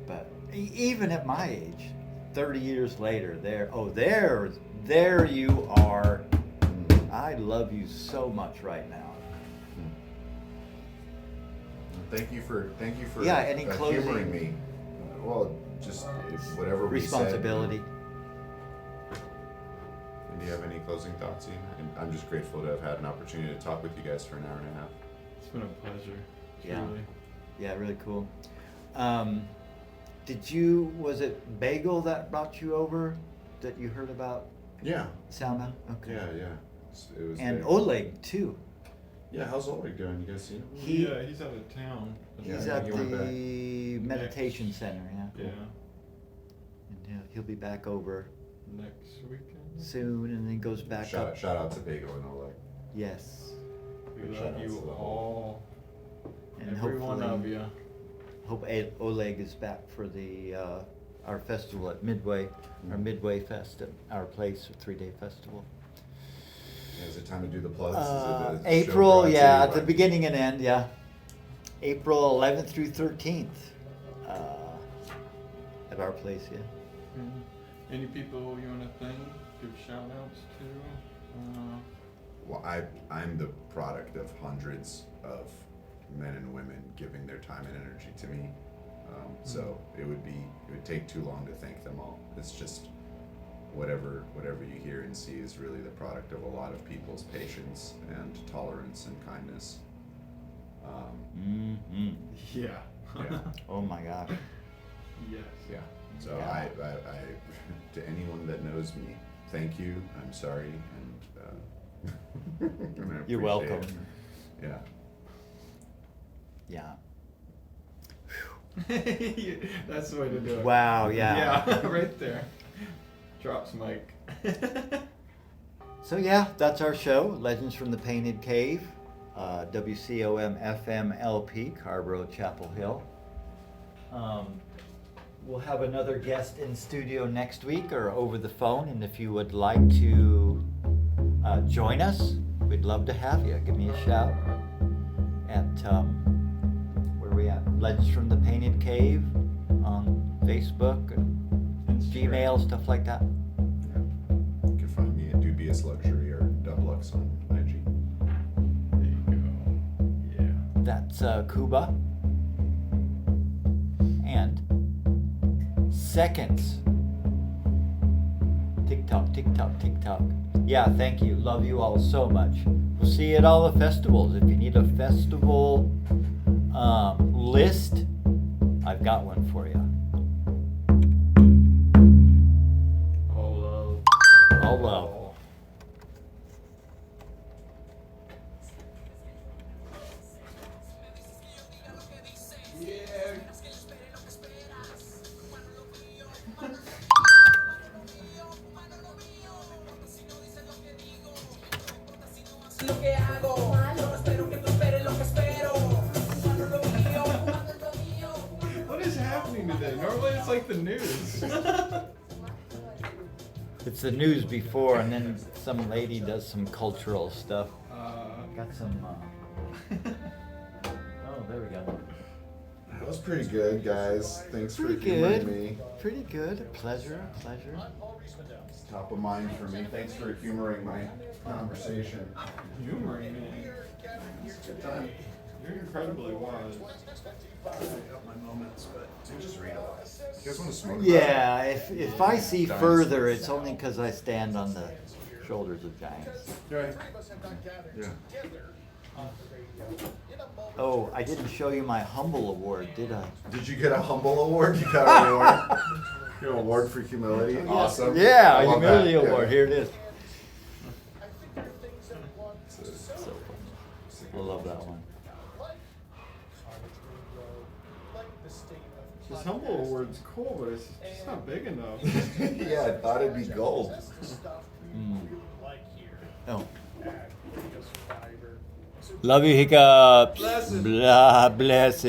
But even at my age, 30 years later, there you are. I love you so much right now. Thank you for Yeah, any closing- humoring me. Well, just whatever we said. Responsibility. And do you have any closing thoughts, Ian? And I'm just grateful to have had an opportunity to talk with you guys for an hour and a half. It's been a pleasure. Yeah. Truly. Yeah, really cool. Was it Bagel that brought you over that you heard about Yeah. Salma? Okay. Yeah. It was And there. Oleg too. Yeah, how's Oleg doing? You guys seen him? He- Yeah, he's out of town. Yeah, He's I at think he went back. the meditation center, yeah. Yeah. And he'll be back over Next weekend. soon, and then goes back up. Shout out to Bagel and Oleg. Yes, We Big shout love outs you to the all. and Every one of hopefully, you. hope Oleg is back for the our festival at Midway, our Midway Fest at our place, a 3-day festival. Yeah, is it time to do the plugs? Is it the show April, brought to yeah, you at the by- beginning and end, yeah. April 11th through 13th at our place, yeah. Yeah. Any people you want to thank, give shout outs to? Well, I'm the product of hundreds of men and women giving their time and energy to me. So it would take too long to thank them all. It's just whatever you hear and see is really the product of a lot of people's patience and tolerance and kindness. Mm-hmm. Yeah. Yeah. Oh my gosh. Yes. Yeah. So Yeah. I to anyone that knows me, thank you. I'm sorry, and and I You're appreciate welcome. it. Yeah. Yeah. That's the way to do it. Wow, yeah. Yeah, right there. Drops mic. So yeah, that's our show, Legends from the Painted Cave, WCOM FM LP, Carborough, Chapel Hill. We'll have another guest in studio next week or over the phone, and if you would like to join us, we'd love to have you. Give me a shout at where are we at? Legends from the Painted Cave on Facebook and Instagram. Gmail, stuff like that. Yeah. You can find me at Dubious Luxury or Dublux on IG. There you go. Yeah. That's Kuba. And seconds. TikTok, TikTok, TikTok. Yeah, thank you. Love you all so much. We'll see you at all the festivals. If you need a festival list, I've got one for you. All love. All love. Yeah. Lo que hago, yo no espero que tú esperes lo que espero. Cuando lo mío, cuando lo mío. What is happening today? Normally it's like the news. It's the news before, and then some lady does some cultural stuff. Got some. Oh, Oh, there we go. That was pretty good, guys. Thanks Pretty for humoring good. me. Pretty good. A pleasure. A pleasure. It's top of mind for me. Thanks for humoring my conversation. Humoring me. It's a good time. You're incredibly wise. I got my moments, but I just read a lot. You guys want to smoke? Yeah, if I see further, it's only because I stand on the shoulders of giants. Right. Yeah. Oh, I didn't show you my humble award, did I? Did you get a humble award? You got an award. Your award for humility. Awesome. Yeah, I a love humility that. award. Yeah. Here it is. It's a- So funny. it's a I good love one. that one. This humble award's cool, but it's just not big enough. Yeah, I thought it'd be gold. Mm. Oh. Love you, hiccups. Blessed. Blah, blessed.